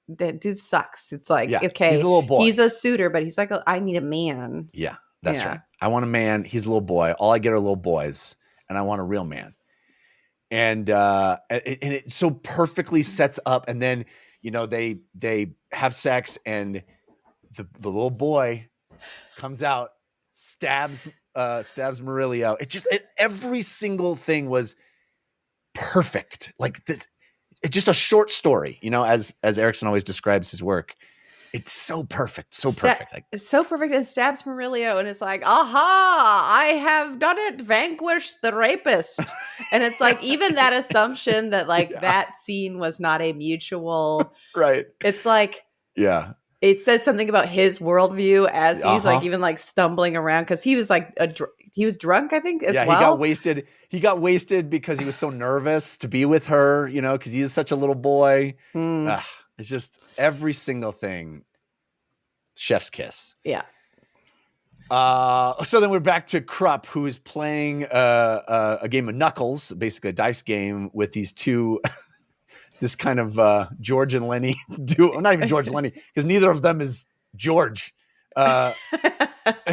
that dude sucks. It's like, okay, he's a little boy. He's a suitor, but he's like, I need a man. Yeah, that's right. I want a man. He's a little boy. All I get are little boys, and I want a real man. And it so perfectly sets up. And then, they have sex, and the little boy comes out, stabs Murillo. Every single thing was perfect. Like this. It's just a short story, as Erikson always describes his work. It's so perfect, so perfect. It's so perfect. And stabs Murillo, and it's like, aha, I have done it, vanquished the rapist. And it's like, even that assumption that that scene was not a mutual. Right. It's like, yeah. It says something about his worldview as he's like even like stumbling around, because he was like he was drunk, I think, as well. Yeah, he got wasted. He got wasted because he was so nervous to be with her, because he is such a little boy. It's just every single thing. Chef's kiss. Yeah. So then we're back to Krupp, who is playing a game of knuckles, basically a dice game with these two. This kind of George and Lenny duo. Not even George and Lenny, because neither of them is George. They're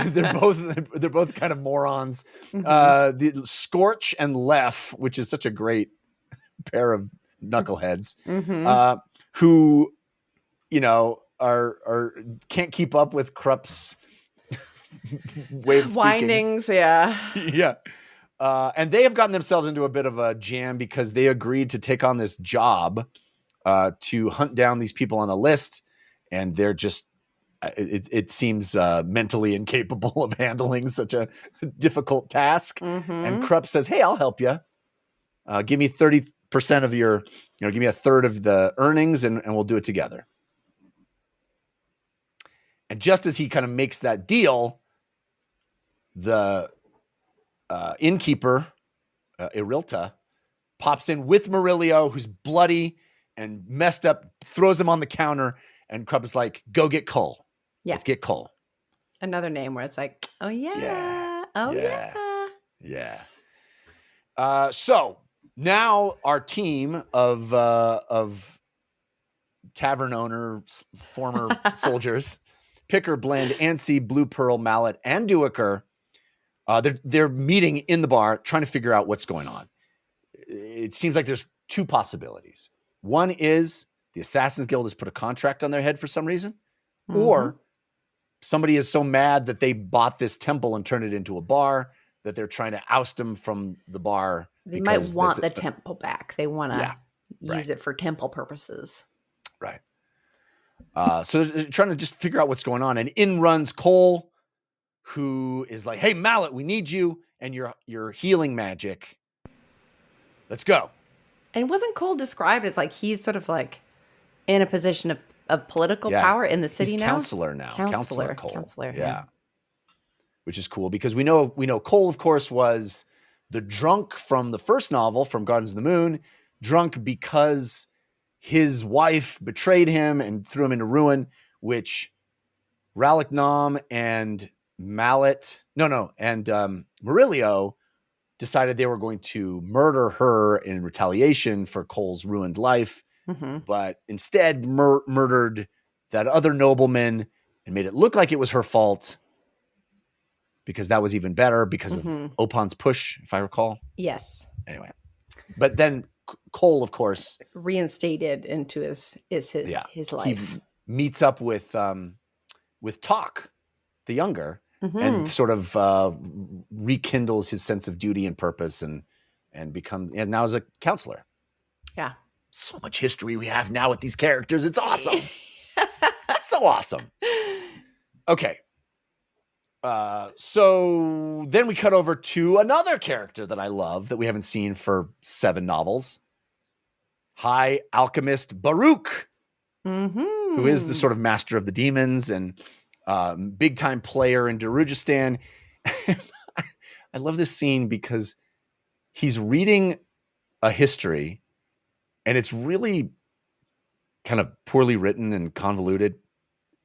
both kind of morons. The Scorch and Lef, which is such a great pair of knuckleheads, who are can't keep up with Krupp's way of speaking. Windings, yeah. And they have gotten themselves into a bit of a jam because they agreed to take on this job to hunt down these people on the list, and they're just it seems mentally incapable of handling such a difficult task. And Krupp says, hey, I'll help you. Give me 30% of your, give me a third of the earnings, and we'll do it together. And just as he kind of makes that deal, the innkeeper, Irilta, pops in with Murillo, who's bloody and messed up, throws him on the counter, and Crump is like, go get Cole. Yeah. Let's get Cole. Another name where it's like, oh yeah. Yeah. Oh Yeah. Yeah. So now our team of tavern owner, former soldiers, Picker, Blend, Ansi, Blue Pearl, Mallet, and Duiker, they're meeting in the bar trying to figure out what's going on. It seems like there's two possibilities. One is the Assassin's Guild has put a contract on their head for some reason, or somebody is so mad that they bought this temple and turned it into a bar that they're trying to oust them from the bar. They might want the temple back. They want to use it for temple purposes. Right. So they're trying to just figure out what's going on. And in runs Cole, who is like, hey, Mallet, we need you and your healing magic. Let's go. And wasn't Cole described as like he's sort of like in a position of political power in the city he's now? Counselor now. Counselor Cole. Counselor. Yeah. Which is cool because we know Cole, of course, was the drunk from the first novel from Gardens of the Moon, drunk because his wife betrayed him and threw him into ruin, which Ralik Nam and Murillo decided they were going to murder her in retaliation for Cole's ruined life, but instead murdered that other nobleman and made it look like it was her fault because that was even better because of Opan's push, if I recall. Yes. Anyway, but then Cole, of course, reinstated into his life. He meets up with Talk, the younger, and sort of rekindles his sense of duty and purpose, and now is a counselor. Yeah, so much history we have now with these characters. It's awesome. So awesome. Okay. So then we cut over to another character that I love that we haven't seen for 7 novels. High Alchemist Baruch, who is the sort of master of the demons and big time player in Darujhistan. I love this scene because he's reading a history and it's really kind of poorly written and convoluted.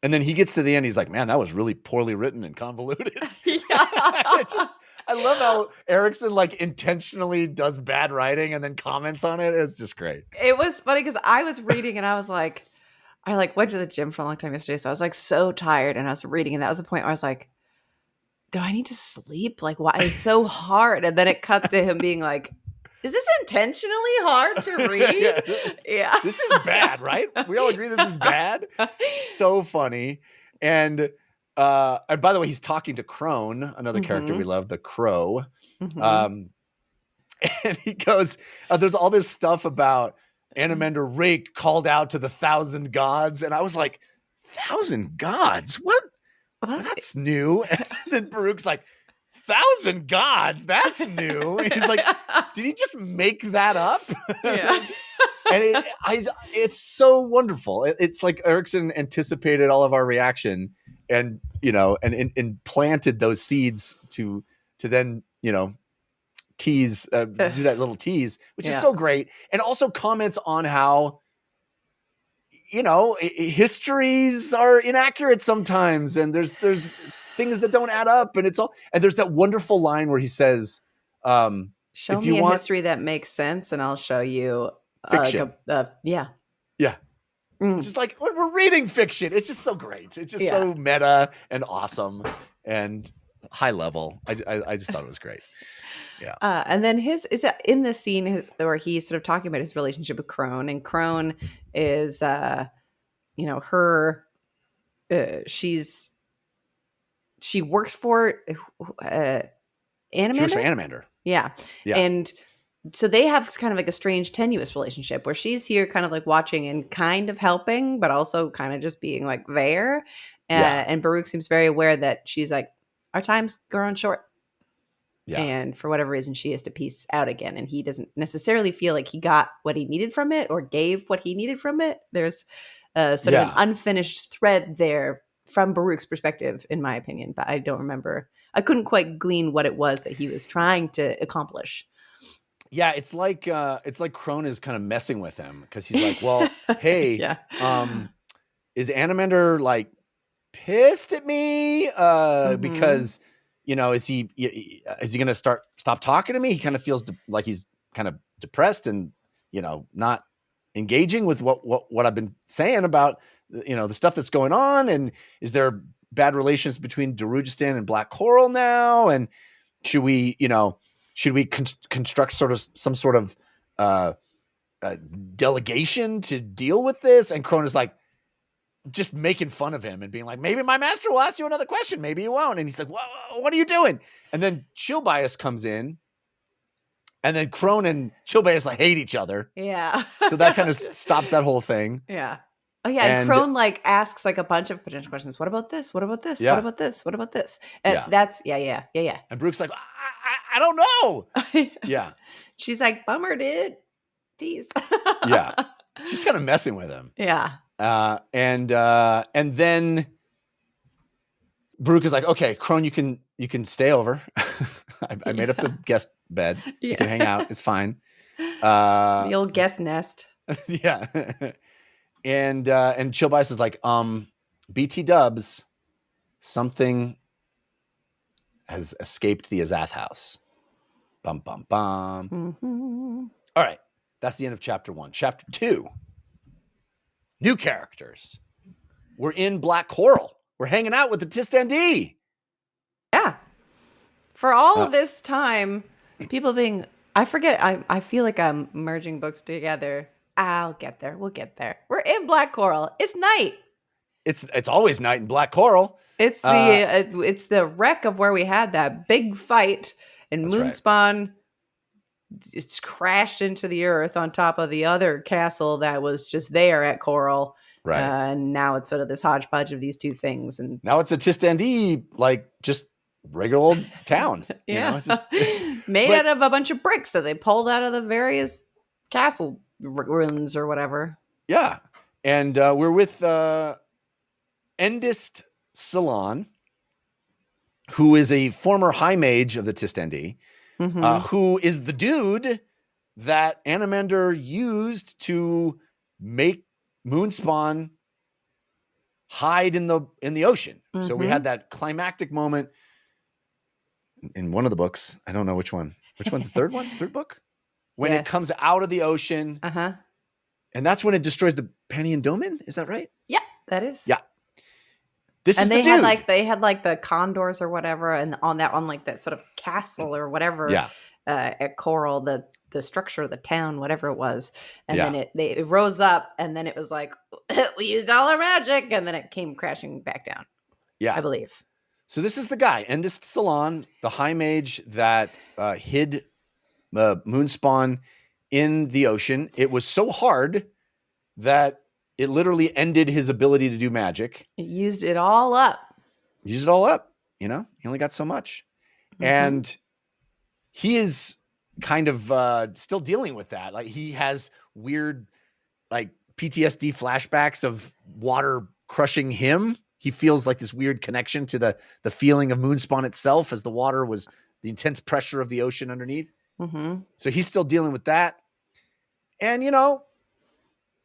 And then he gets to the end. He's like, man, that was really poorly written and convoluted. I love how Erikson like intentionally does bad writing and then comments on it. It's just great. It was funny because I was reading and I was like, I like went to the gym for a long time yesterday. So I was like so tired and I was reading. And that was the point where I was like, do I need to sleep? Like, why it's so hard? And then it cuts to him being like, is this intentionally hard to read? Yeah. This is bad, right? We all agree this is bad. So funny. And by the way, he's talking to Crone, another character we love, the Crow. And he goes, there's all this stuff about Animander Rake called out to the 1,000 gods. And I was like, 1,000 gods? What? That's new. And then Baruch's like, 1,000 gods? That's new. And he's like, did he just make that up? Yeah. And it's so wonderful. It's like Erikson anticipated all of our reaction and, and planted those seeds to then, tease, do that little tease, which is so great. And also comments on how, histories are inaccurate sometimes. And there's things that don't add up and and there's that wonderful line where he says, show me a history that makes sense and I'll show you fiction. Yeah. Just like we're reading fiction. It's just so great. It's just so meta and awesome and high level. I just thought it was great. Yeah. And then is that in the scene where he's sort of talking about his relationship with Crone, and Crone is, she works for Animander. She works for Animander. Yeah. And so they have kind of like a strange tenuous relationship where she's here kind of like watching and kind of helping, but also kind of just being like there. And Baruch seems very aware that she's like, our time's growing short. Yeah. And for whatever reason, she has to peace out again. And he doesn't necessarily feel like he got what he needed from it or gave what he needed from it. There's sort of an unfinished thread there from Baruch's perspective, in my opinion. But I don't remember. I couldn't quite glean what it was that he was trying to accomplish. Yeah, it's like Crone is kind of messing with him because he's like, well, hey, Yeah. Is Animander like pissed at me? Because is he gonna stop talking to me? He kind of feels like he's kind of depressed and not engaging with what I've been saying about the stuff that's going on. And is there bad relations between Darujhistan and Black Coral now? And should we construct some sort of delegation to deal with this? And Crone is like just making fun of him and being like, maybe my master will ask you another question, maybe he won't. And he's like, what are you doing? And then Chill Bias comes in, and then Crone and Chill Bias like hate each other. Yeah. So that kind of stops that whole thing. Yeah. Oh yeah, and Crone like asks like a bunch of potential questions. What about this? What about this? Yeah. What about this? What about this? And that's yeah. And Brooke's like, I don't know. Yeah. She's like, bummer, dude. Peace. Yeah. She's kind of messing with him. Yeah. And then Brooke is like, okay, Crone, you can stay over. I made up the guest bed. You can hang out. It's fine. The old guest nest. Yeah. And Chill Bias is like, BT Dubs, something has escaped the Azath house. Bum, bum, bum. Mm-hmm. All right. That's the end of chapter 1. Chapter 2. New characters. We're in Black Coral. We're hanging out with the Tistandi. Yeah. For all of this time, people being, I forget, I feel like I'm merging books together. I'll get there. We'll get there. We're in Black Coral. It's night. It's always night in Black Coral. It's the wreck of where we had that big fight, and Moonspawn it's crashed into the earth on top of the other castle that was just there at Coral. Right. And now it's sort of this hodgepodge of these two things. And now it's a Tistandi, like just regular old town. Yeah. Made out of a bunch of bricks that they pulled out of the various castle ruins or whatever. Yeah. And we're with Endist Salon, who is a former high mage of the Tistandi, who is the dude that Animander used to make Moonspawn hide in the ocean. So we had that climactic moment in one of the books. I don't know which one. Which one? The third one? Third book? When it comes out of the ocean. And that's when it destroys the Panian Domain. Is that right? Yeah, that is. Yeah. This is they the dude. had the condors or whatever, and on that sort of castle or whatever. Yeah. At Coral, the structure of the town, whatever it was, and then it rose up, and then it was like we used all our magic, and then it came crashing back down. Yeah, I believe. So this is the guy, Endist Salon, the high mage that hid Moonspawn in the ocean. It was so hard that it literally ended his ability to do magic. It used it all up. He only got so much. And he is kind of still dealing with that. Like he has weird like PTSD flashbacks of water crushing him. He feels like this weird connection to the feeling of Moonspawn itself as the water was the intense pressure of the ocean underneath. So he's still dealing with that. And,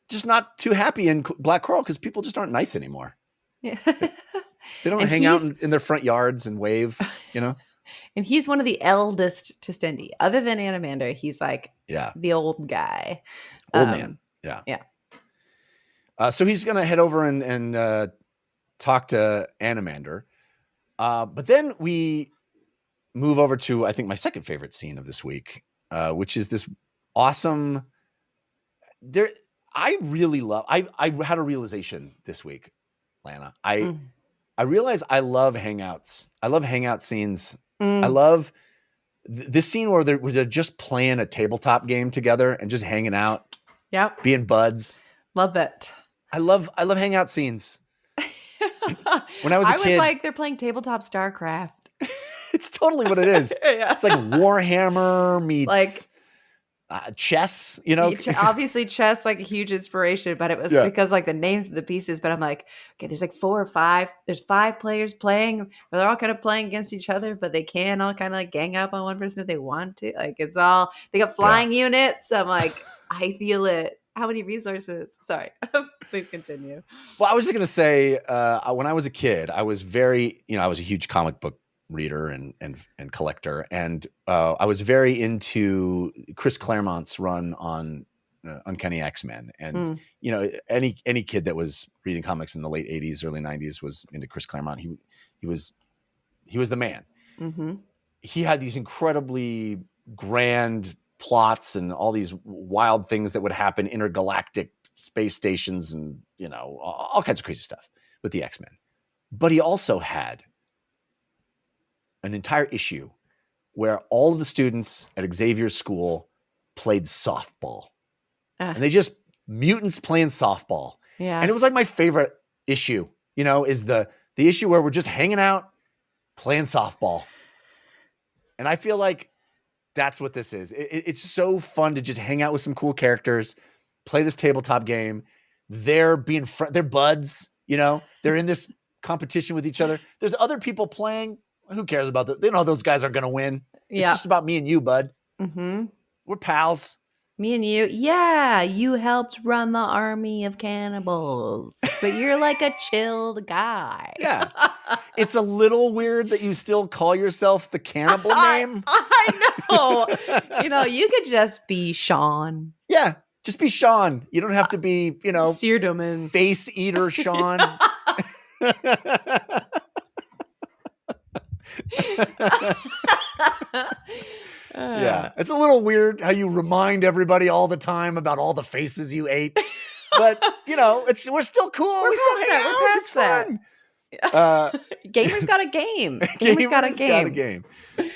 just not too happy in Black Coral because people just aren't nice anymore. Yeah. They don't hang out in their front yards and wave, And he's one of the eldest Tistandi. Other than Animander, he's like the old guy. Old man. Yeah. Yeah. So he's going to head over and talk to Animander. But then we move over to, I think, my second favorite scene of this week, which is this awesome... I really love... I had a realization this week, Lana. I realized I love hangouts. I love hangout scenes. I love this scene where they're just playing a tabletop game together and just hanging out. Yep. Being buds. Love it. I love hangout scenes. When I was a kid, like, they're playing tabletop StarCraft. It's totally what it is. Yeah. It's like Warhammer meets like chess, Obviously chess, like a huge inspiration, but it was because like the names of the pieces. But I'm like, okay, there's like 4 or 5. There's 5 players playing. They're all kind of playing against each other, but they can all kind of like gang up on one person if they want to. Like it's all, they got flying units. I'm like, I feel it. How many resources? Sorry, please continue. Well, I was just going to say, when I was a kid, I was very, I was a huge comic book reader and collector, and I was very into Chris Claremont's run on Uncanny X-Men, and any kid that was reading comics in the late 80s, early 90s was into Chris Claremont. He was the man. Mm-hmm. He had these incredibly grand plots and all these wild things that would happen, intergalactic space stations, and all kinds of crazy stuff with the X-Men. But he also had an entire issue where all of the students at Xavier's school played softball. And they just mutants playing softball. Yeah. And it was like my favorite issue, is the issue where we're just hanging out playing softball. And I feel like that's what this is. It's so fun to just hang out with some cool characters, play this tabletop game. They're being they're buds, they're in this competition with each other. There's other people playing. Who cares about that? They know those guys aren't going to win. It's just about me and you, bud. Mm-hmm. We're pals. Me and you. Yeah, you helped run the army of cannibals, but you're like a chilled guy. Yeah. It's a little weird that you still call yourself the cannibal name. I know. You could just be Sean. Yeah, just be Sean. You don't have to be, Seardoman. Face eater Sean. Yeah, it's a little weird how you remind everybody all the time about all the faces you ate, but we're still cool. We're still hang out. It's fun. Gamers got a game. Gamers got a game.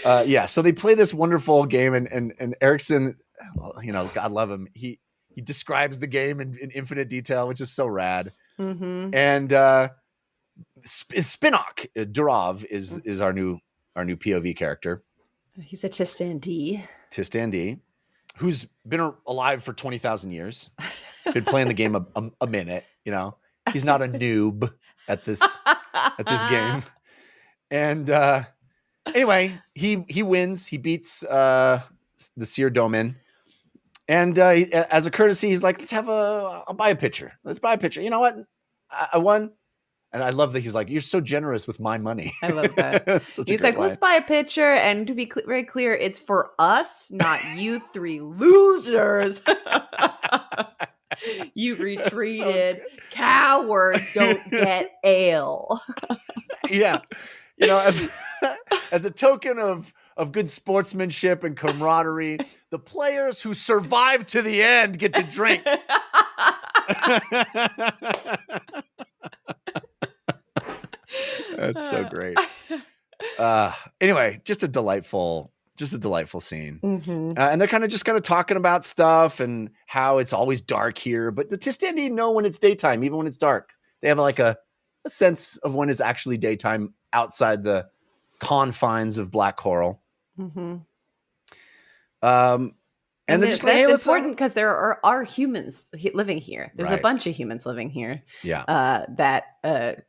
Yeah, so they play this wonderful game, and Erikson, God love him. He describes the game in infinite detail, which is so rad. Mm-hmm. And Spinok Durov is our new POV character. He's a Tistandi, who's been alive for 20,000 years. Been playing the game a minute. He's not a noob at this game. And anyway, he wins. He beats the Seer Domin. And as a courtesy, he's like, I'll buy a pitcher. Let's buy a pitcher. You know what? I won. And I love that he's like, you're so generous with my money. I love that. He's like, let's buy a pitcher. And to be very clear, it's for us, not you 3 losers. You retreated. Cowards don't get ale. Yeah. As a token of good sportsmanship and camaraderie, the players who survive to the end get to drink. That's so great. Anyway, just a delightful scene. Mm-hmm. And they're kind of talking about stuff and how it's always dark here, but the Tistandi know when it's daytime, even when it's dark. They have like a sense of when it's actually daytime outside the confines of Black Coral. Mm-hmm. And they're just that's like, hey, important because there are humans living here. There's a bunch of humans living here. Yeah. That are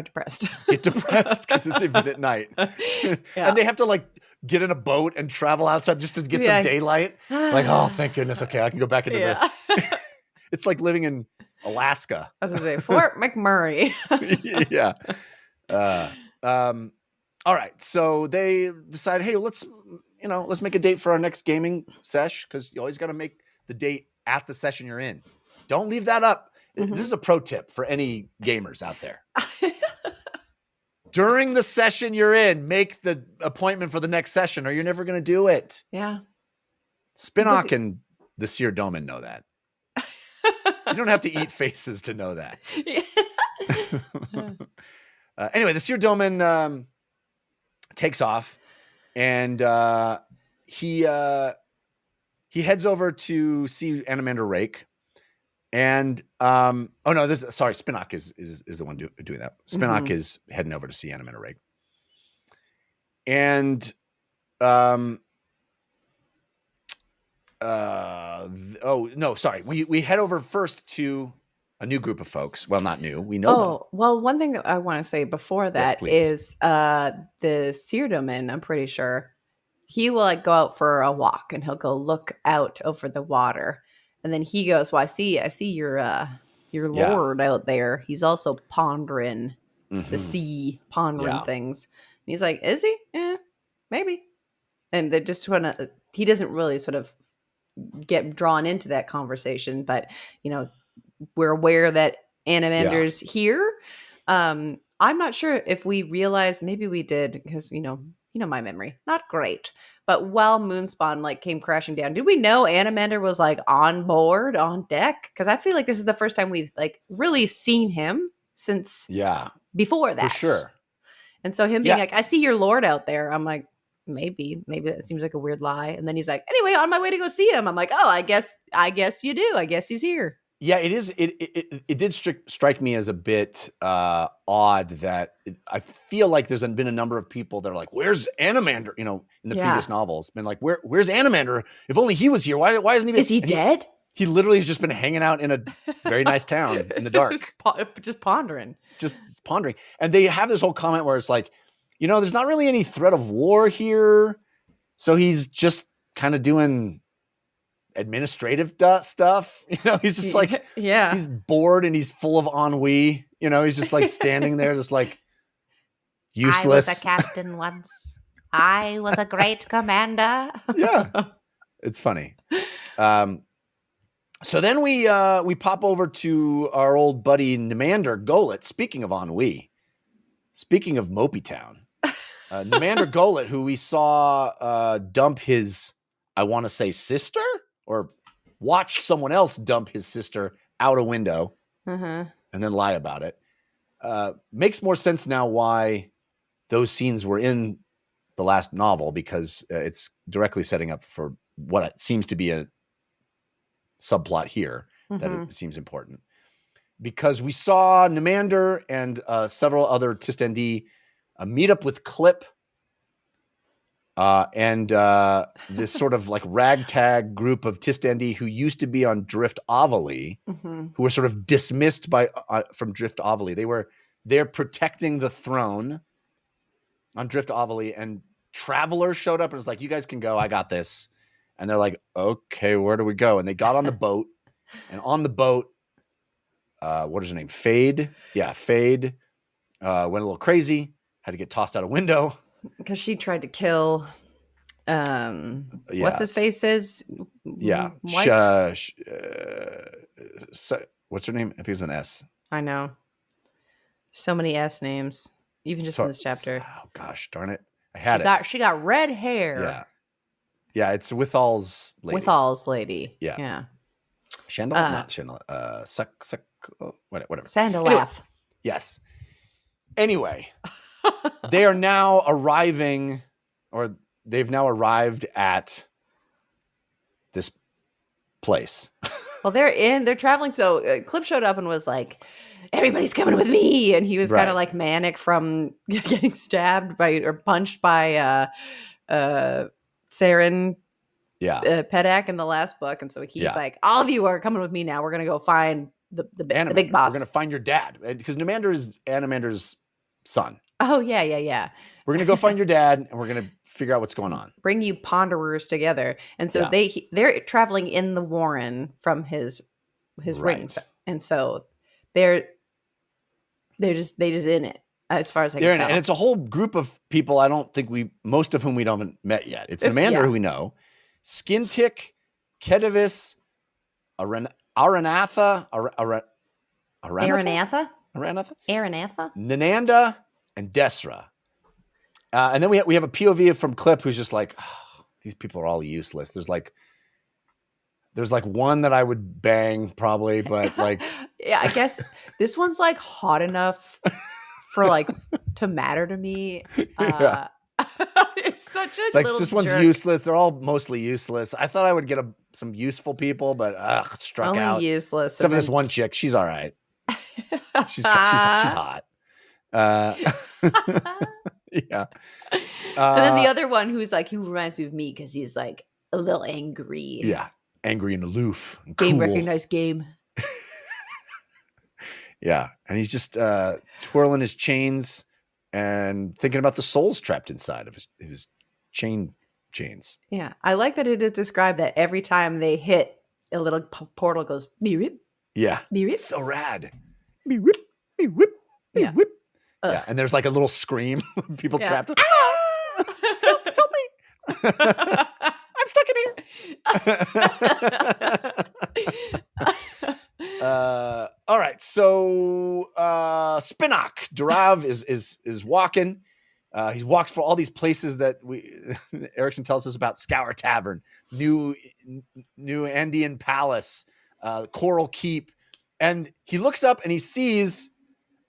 depressed. Get depressed because it's infinite night. Yeah. And they have to like get in a boat and travel outside just to get some daylight. Like, oh, thank goodness. Okay, I can go back into the. It's like living in Alaska. I was gonna say Fort McMurray. Yeah. All right. So they decide, hey, let's make a date for our next gaming sesh, because you always got to make the date at the session you're in. Don't leave that up. Mm-hmm. This is a pro tip for any gamers out there. During the session you're in, make the appointment for the next session, or you're never going to do it. Yeah. Spinok and the Seer Domin know that. You don't have to eat faces to know that. Anyway, the Seer Domin takes off, and he heads over to see Animander Rake. And Spinok is the one doing that. Spinok is heading over to see Animander Rake. And sorry. We head over first to a new group of folks. Well, not new. We know them. Oh, well, one thing that I want to say before that please. is the Seerdoman, I'm pretty sure, he will like go out for a walk and he'll go look out over the water. And then he goes, well, I see your lord out there. He's also pondering the sea, pondering things. And he's like, is he? Yeah, maybe. And they're just trying to, he doesn't really sort of get drawn into that conversation, but, you know, we're aware that Animander's here. I'm not sure if we realized, maybe we did, because, you know my memory, not great. But while Moonspawn like came crashing down, did we know Animander was like on board, on deck? Because I feel like this is the first time we've like really seen him since before that. For sure. And so him being like, I see your lord out there. I'm like, maybe that seems like a weird lie. And then he's like, anyway, on my way to go see him. I'm like, oh, I guess you do. I guess he's here. Yeah, it is. It did strike me as a bit odd that I feel like there's been a number of people that are like, "Where's Animander?" You know, in the previous novels, been like, "Where's Animander? If only he was here. Why isn't he? Is he dead?" He literally has just been hanging out in a very nice town in the dark, just pondering, And they have this whole comment where it's like, you know, there's not really any threat of war here, so he's just kind of doing administrative stuff. You know, he's just like, he's bored and he's full of ennui. You know, he's just like standing there, just like useless. I was a captain once. I was a great commander. Yeah, it's funny. So then we pop over to our old buddy Nimander Golet. Speaking of ennui, speaking of Mopey Town, Nimander Golet, who we saw dump his, I want to say, sister, or watch someone else dump his sister out a window and then lie about it. Makes more sense now why those scenes were in the last novel, because it's directly setting up for what it seems to be a subplot here that it seems important. Because we saw Nimander and several other Tistendi meet up with Clip and this sort of like ragtag group of Tistendi who used to be on Drift Avali, who were sort of dismissed from Drift Avali. They're protecting the throne on Drift Avali, and Traveler showed up and was like, "You guys can go. I got this." And they're like, "Okay, where do we go?" And they got on the boat, and on the boat, what is her name? Fade. Yeah, Fade went a little crazy, had to get tossed out a window. Because she tried to kill, what's his face's wife? What's her name? I think it's an S. I know. So many S names, even just in this chapter. Oh gosh, darn it! I had it. She got red hair. Yeah. It's Withal's lady. Withal's lady. Yeah. Shandal, not Shandal. Whatever. Sandalath. Anyway, yes. Anyway. They are now arriving, or they've now arrived at this place. Well, they're traveling. So Clip showed up and was like, "Everybody's coming with me." And he was kind of like manic from getting stabbed or punched by Saren Pedak in the last book. And so he's like, "All of you are coming with me now. We're going to go find the big boss. We're going to find your dad." Because Nimander is Animander's son. Oh, yeah. We're going to go find your dad, and we're going to figure out what's going on. Bring you ponderers together. And so they're traveling in the Warren from his rings. And so they just in it, as far as I can tell. And it's a whole group of people I don't think most of whom we haven't met yet. It's Nimander who we know. Skintick, Kedavis, Aranatha, Nananda, and Desra. And then we have a POV from Clip who's just like, oh, these people are all useless. There's like one that I would bang probably, but like, yeah, I guess this one's like hot enough for like to matter to me. It's such a it's like little this one's jerk. Useless. They're all mostly useless. I thought I would get some useful people, but struck Only out. Useless. Except for this one chick, she's all right. She's hot. Yeah. And then the other one who reminds me of me because he's like a little angry. Yeah. angry and aloof and Game cool. recognized game. Yeah, and he's just twirling his chains and thinking about the souls trapped inside of his chains. Yeah, I like that it is described that every time they hit, a little portal goes beep, Yeah, beep. it's so rad. Beep, whip, beep, whip, beep, Yeah. whip. Ugh. Yeah, and there's like a little scream. People Yeah. trapped. Help me! I'm stuck in here. All right, so Spinnock Durav is walking. He walks for all these places that Erikson tells us about: Scour Tavern, New Andean Palace, Coral Keep, and he looks up and he sees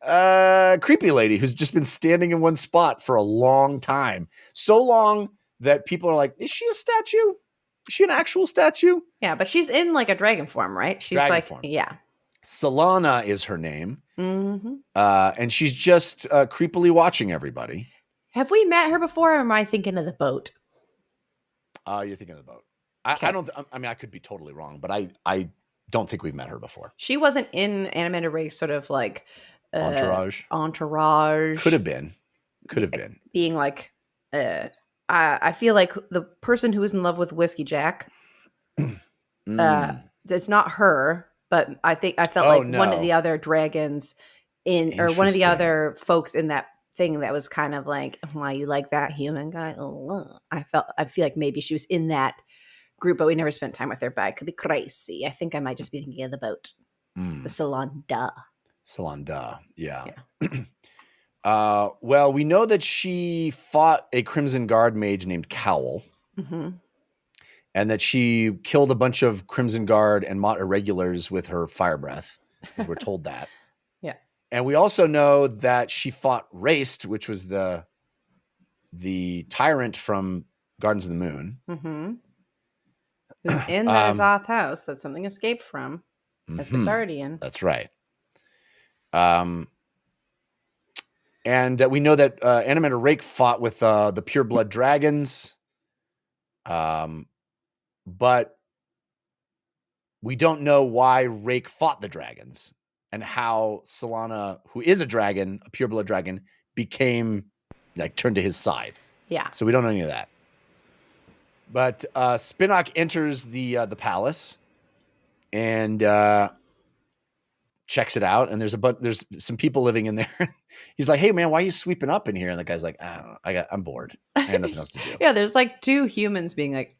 a creepy lady who's just been standing in one spot for a long time, so long that people are like, "Is she a statue? Is she an actual statue?" Yeah, but she's in like a dragon form, right? She's Dragon like, form. yeah. Solana is her name, Mm-hmm. and she's just creepily watching everybody. Have we met her before, or am I thinking of the boat? You're thinking of the boat. I don't. I mean, I could be totally wrong, but I don't think we've met her before. She wasn't in Animated Race, sort of like Entourage. Entourage. Could have been. Being like, I feel like the person who was in love with Whiskey Jack. It's not her, but I felt like one of the other dragons or one of the other folks in that thing that was kind of like, why you like that human guy? Oh, I feel like maybe she was in that group, but we never spent time with her. But I could be crazy. I think I might just be thinking of the boat, the Salonda. Salonda, yeah. Well, we know that she fought a Crimson Guard mage named Cowl, and that she killed a bunch of Crimson Guard and Mott Irregulars with her fire breath. We're told that. Yeah. And we also know that she fought Raced, which was the tyrant from Gardens of the Moon. Who's in the Zoth house that something escaped from as the guardian. That's right. And we know that Animator Rake fought with the Pure Blood Dragons. But we don't know why Rake fought the dragons and how Solana, who is a dragon, a pure blood dragon, turned to his side. Yeah. So we don't know any of that. But Spinnock enters the palace and checks it out, and there's some people living in there. He's like, "Hey man, why are you sweeping up in here?" And the guy's like, "I don't know. I'm bored. I have nothing else to do." Yeah, there's like two humans being like,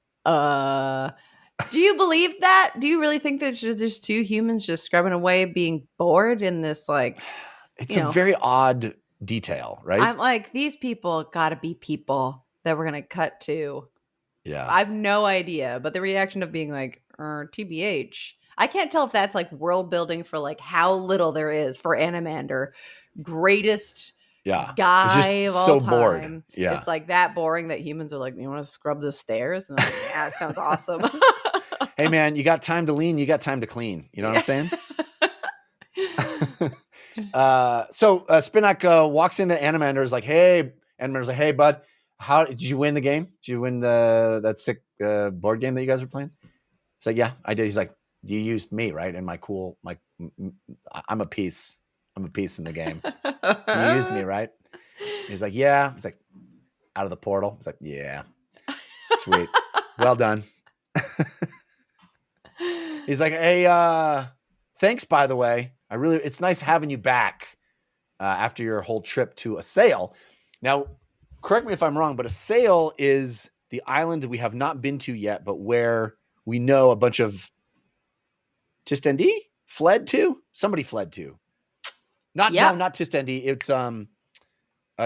do you believe that? Do you really think that there's two humans just scrubbing away being bored in this, like, it's a very odd detail, right? I'm like, these people gotta be people that we're gonna cut to. Yeah. I have no idea, but the reaction of being like, TBH. I can't tell if that's like world building for like how little there is for Animander, greatest guy of all time. Bored. Yeah. It's like that boring that humans are like, you want to scrub the stairs? And I'm like, yeah, it sounds awesome. Hey man, you got time to lean, you got time to clean. You know what I'm saying? So Spinnock walks into Animander, is like, "Hey," Animander's like, "Hey bud, how did you win the game? Did you win that sick board game that you guys were playing?" It's like, "Yeah, I did." He's like, "You used me, right? And I'm a piece. I'm a piece in the game. You used me, right?" And he's like, "Yeah." He's like, "Out of the portal?" He's like, "Yeah." Sweet. Well done. He's like, "Hey, thanks, by the way. It's nice having you back after your whole trip to Assail." Now, correct me if I'm wrong, but Assail is the island that we have not been to yet, but where we know a bunch of Tistendi fled to. Somebody fled to. No, not Tistendi. It's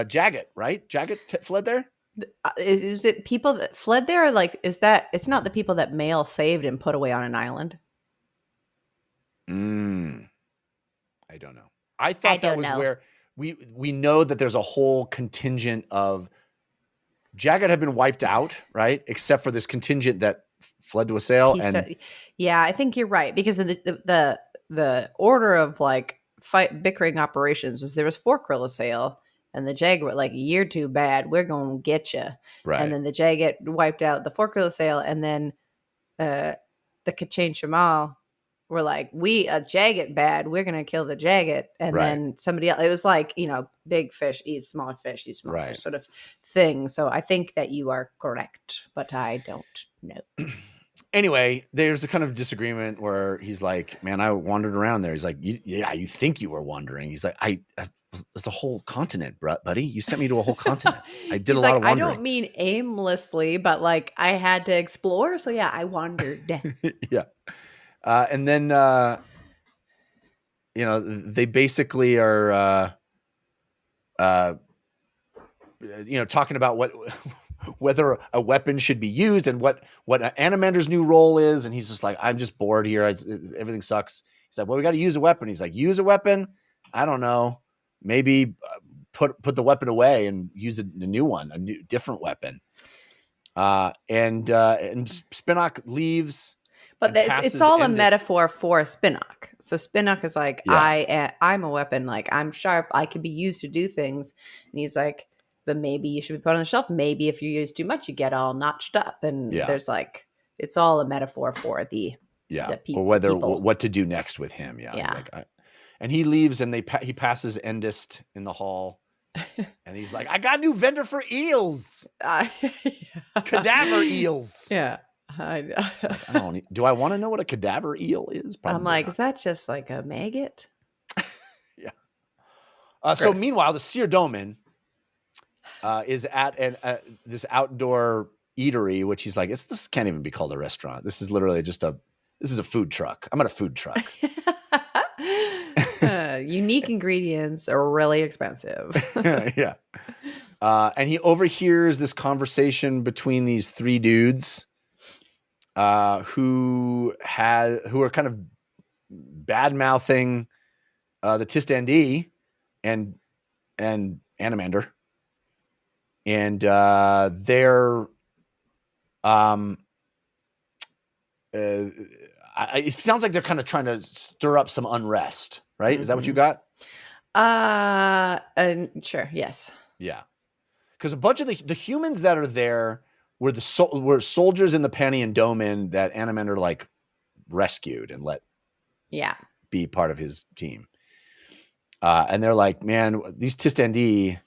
Jagged, right? Jagged fled there. Is it people that fled there? Like, is that? It's not the people that Mail saved and put away on an island. I don't know. I thought that was where we know that there's a whole contingent of Jagged had been wiped out, right? Except for this contingent that fled to Assail. Yeah, I think you're right, because the order of like bickering operations was there was 4 Krill Assail, and the Jag were like, "You're too bad. We're gonna get you." Right. And then the Jag wiped out the 4 Krill Assail, and then the Kachin Shamal were like, we a Jagged bad, we're gonna kill the Jagged, and Right. then somebody else. It was like, big fish eat smaller fish, Right. sort of thing. So I think that you are correct, but I don't know. Anyway, there's a kind of disagreement where he's like, man, I wandered around there. He's like, you think you were wandering. He's like, it's a whole continent, buddy. You sent me to a whole continent. I did a lot of wandering. I don't mean aimlessly, but like I had to explore. So yeah, I wandered. Yeah. And then, they basically are, talking about whether a weapon should be used and what Animander's new role is. And he's just like, I'm just bored here. Everything sucks. He's like, well, we got to use a weapon. He's like, use a weapon? I don't know. Maybe put the weapon away and use a new one, different weapon. And Spinnock leaves. But it's all a metaphor for Spinnock. So Spinnock is like, I'm a weapon. Like, I'm sharp. I can be used to do things. And he's like, but maybe you should be put on the shelf. Maybe if you use too much, you get all notched up. And there's like, it's all a metaphor for the or whether what to do next with him. Yeah. And he leaves, and he passes Endist in the hall, and he's like, I got a new vendor for eels, cadaver eels. Yeah. Do I want to know what a cadaver eel is? Probably I'm like, not. Is that just like a maggot? Yeah. So meanwhile, the Seer Domin is at this outdoor eatery, which he's like, this can't even be called a restaurant. This is literally just this is a food truck. I'm at a food truck. Unique ingredients are really expensive. Yeah. And he overhears this conversation between these three dudes who are kind of bad mouthing the Tistandi and Animander. And they're it sounds like they're kind of trying to stir up some unrest, right? Mm-hmm. Is that what you got? Sure. Yes. Yeah. Because a bunch of the humans that are there were were soldiers in the Panian Domin that Animander like rescued and let be part of his team. And they're like, man, these Tistandi,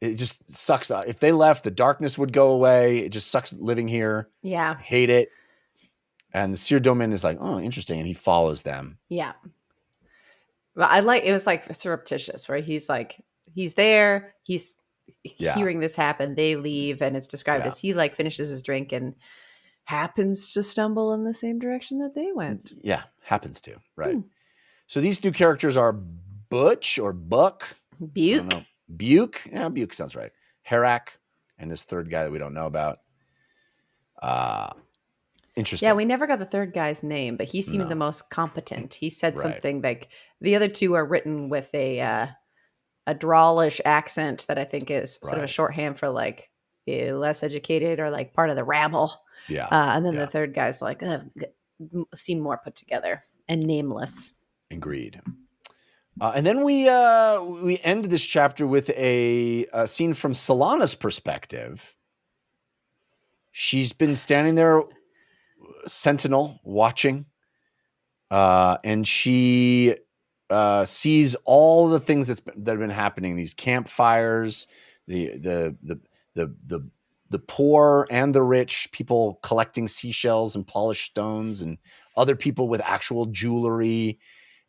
it just sucks. If they left, the darkness would go away. It just sucks living here. Yeah. Hate it. And the Seer Domin is like, oh, interesting. And he follows them. Yeah. Well, it was like surreptitious, where he's like, he's there. He's hearing this happen. They leave. And it's described as he like finishes his drink and happens to stumble in the same direction that they went. Yeah. Happens to. Right. So these new characters are Butch or Buck. Buke. Buke. Yeah, Buke sounds right. Harak and this third guy that we don't know about. Interesting. Yeah, we never got the third guy's name, but he seemed the most competent. He said something like the other two are written with a drawlish accent that I think is sort of a shorthand for like less educated or like part of the rabble. Yeah. And then the third guy's like seem more put together and nameless. Agreed. And then we end this chapter with a scene from Solana's perspective. She's been standing there, sentinel, watching, and she sees all the things that have been happening. These campfires, the poor and the rich, people collecting seashells and polished stones, and other people with actual jewelry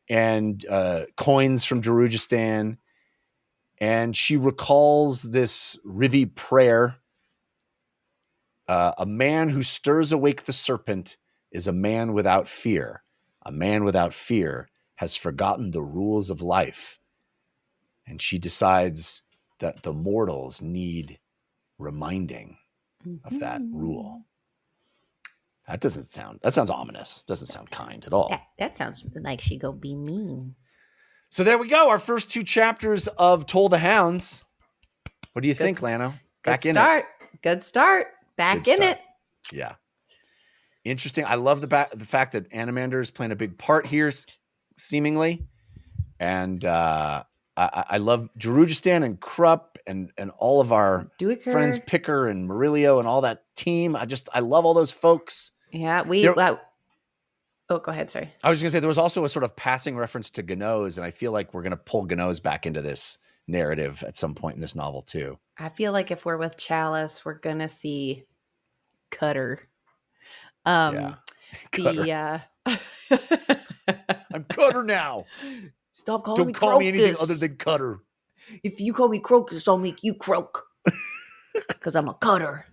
and coins from Darujhistan. And she recalls this Rivi prayer. A man who stirs awake the serpent is a man without fear. A man without fear has forgotten the rules of life. And she decides that the mortals need reminding of that rule. That sounds ominous. Doesn't sound kind at all. That sounds like she go be mean. So there we go. Our first two chapters of Toll the Hounds. What do you think, Lana? Good start. Back in it. Yeah. Interesting. I love the fact that Animander is playing a big part here, seemingly. And I love Darujhistan and Krupp and all of our friends, Picker and Murillo and all that team. I love all those folks. Yeah, Oh, go ahead. Sorry. I was going to say there was also a sort of passing reference to Gnos, and I feel like we're going to pull Gnos back into this narrative at some point in this novel too. I feel like if we're with Chalice, we're gonna see Cutter. Cutter. I'm Cutter now. Stop calling me Don't call me anything Crocus. other than Cutter. If you call me Crocus, I'll make you croak. Because I'm a Cutter.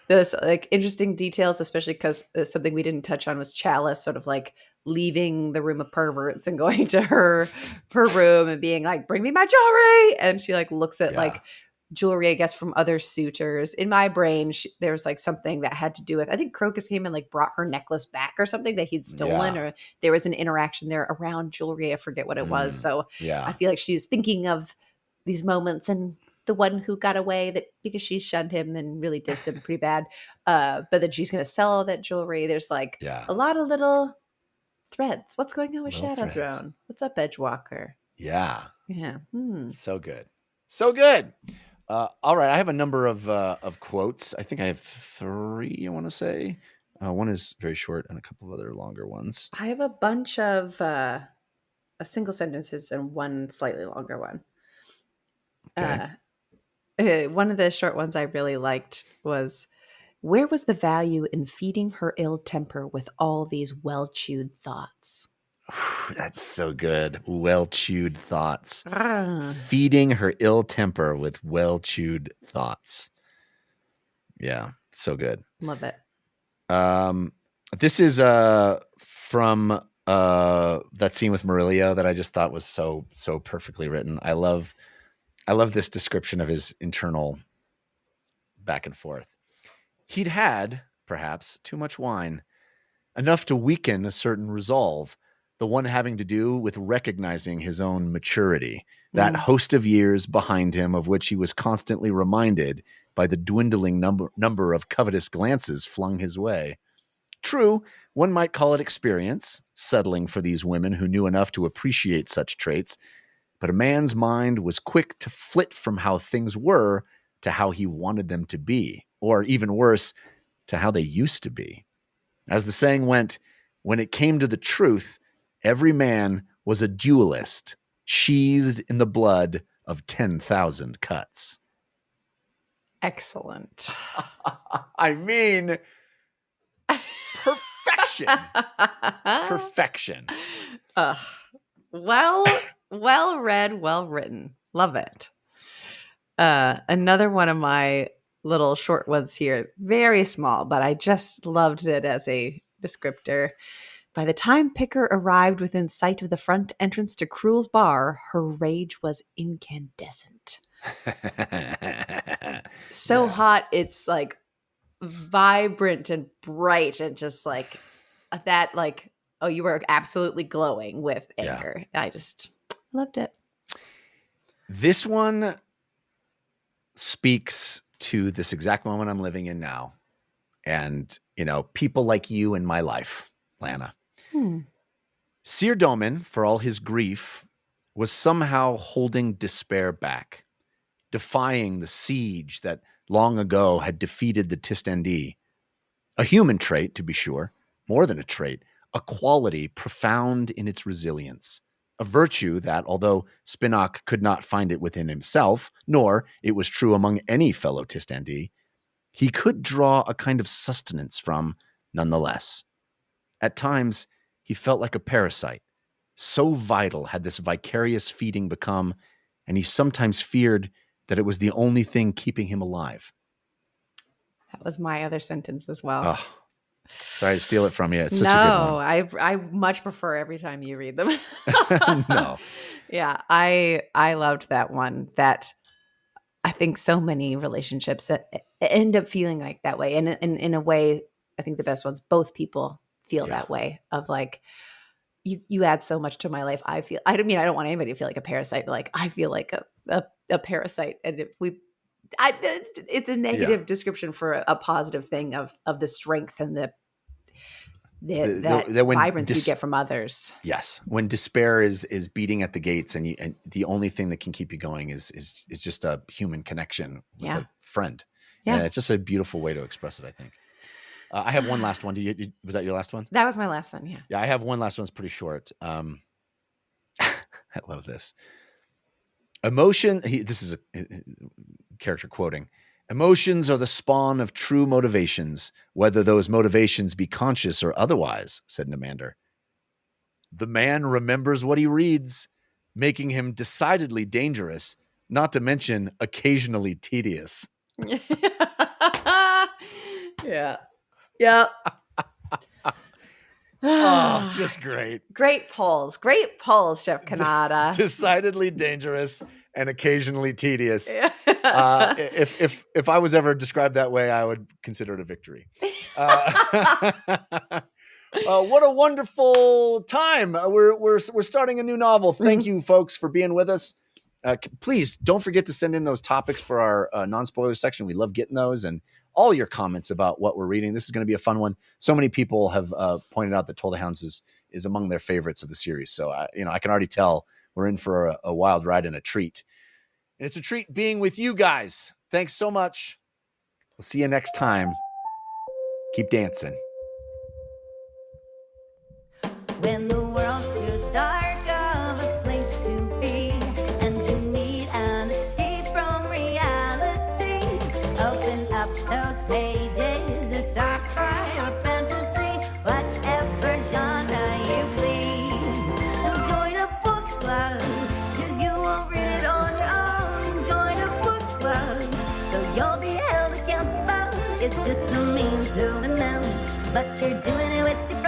There's like interesting details, especially because something we didn't touch on was Chalice sort of like leaving the room of perverts and going to her room and being like, bring me my jewelry. And she like looks at like jewelry, I guess, from other suitors. In my brain, there's like something that had to do with, I think Crocus came and like brought her necklace back or something that he'd stolen, or there was an interaction there around jewelry. I forget what it was. So I feel like she's thinking of these moments and the one who got away that because she shunned him and really dissed him pretty bad. But then she's going to sell all that jewelry. There's like a lot of little threads. What's going on with Shadow Throne? What's up, Edgewalker? Yeah. Yeah. So good. So good. All right. I have a number of quotes. I think I have 3, I want to say. One is very short and a couple of other longer ones. I have a bunch of single sentences and one slightly longer one. Okay. One of the short ones I really liked was, where was the value in feeding her ill temper with all these well-chewed thoughts? That's so good. Well-chewed thoughts. Feeding her ill temper with well-chewed thoughts. Yeah, so good. Love it. This is from that scene with Murillo that I just thought was so perfectly written. I love this description of his internal back and forth. He'd had, perhaps, too much wine, enough to weaken a certain resolve, the one having to do with recognizing his own maturity, that host of years behind him of which he was constantly reminded by the dwindling number of covetous glances flung his way. True, one might call it experience, settling for these women who knew enough to appreciate such traits, but a man's mind was quick to flit from how things were to how he wanted them to be, or even worse, to how they used to be. As the saying went, when it came to the truth, every man was a duelist, sheathed in the blood of 10,000 cuts. Excellent. I mean, perfection. Perfection. Well read, well written. Love it. Another one of my little short ones here, very small, but I just loved it as a descriptor. By the time Picker arrived within sight of the front entrance to Cruel's bar, her rage was incandescent. So hot, it's like vibrant and bright and just like that, like, oh, you were absolutely glowing with anger. I just loved it. This one speaks to this exact moment I'm living in now. And, people like you in my life, Lana. Sir Domin, for all his grief, was somehow holding despair back, defying the siege that long ago had defeated the Tistendi. A human trait, to be sure, more than a trait, a quality profound in its resilience, a virtue that, although Spinach could not find it within himself, nor it was true among any fellow Tistendi, he could draw a kind of sustenance from nonetheless. At times, he felt like a parasite. So vital had this vicarious feeding become, and he sometimes feared that it was the only thing keeping him alive. That was my other sentence as well. Oh, sorry to steal it from you. It's such a good one. I much prefer every time you read them. No. Yeah, I loved that one. That I think so many relationships end up feeling like that way. And in a way, I think the best ones, both people feel that way of like, you add so much to my life. I don't want anybody to feel like a parasite, but like, I feel like a parasite. And if it's a negative description for a positive thing of the strength and the vibrance you get from others. Yes. When despair is beating at the gates and the only thing that can keep you going is just a human connection with a friend. Yeah. And it's just a beautiful way to express it, I think. I have one last one. Was that your last one? That was my last one. Yeah. Yeah, I have one last one. It's pretty short. I love this. This is a character quoting. Emotions are the spawn of true motivations, whether those motivations be conscious or otherwise, said Namander. The man remembers what he reads, making him decidedly dangerous, not to mention occasionally tedious. Yeah. Yeah. Oh, just great. Great polls, Chef Kanata. Decidedly dangerous and occasionally tedious. If I was ever described that way, I would consider it a victory. What a wonderful time! We're starting a new novel. Thank you, folks, for being with us. Please don't forget to send in those topics for our non-spoiler section. We love getting those and all your comments about what we're reading. This is going to be a fun one. So many people have pointed out that Toll the Hounds is among their favorites of the series. So I can already tell we're in for a wild ride and a treat. And it's a treat being with you guys. Thanks so much. We'll see you next time. Keep dancing. When the world's too dark of a place to be, and you need an escape from reality, open up those pages, it's sci-fi or fantasy, whatever genre you please. And join a book club, 'cause you won't read it on your own. Join a book club, so you'll be held accountable. It's just a means to an end, but you're doing it with your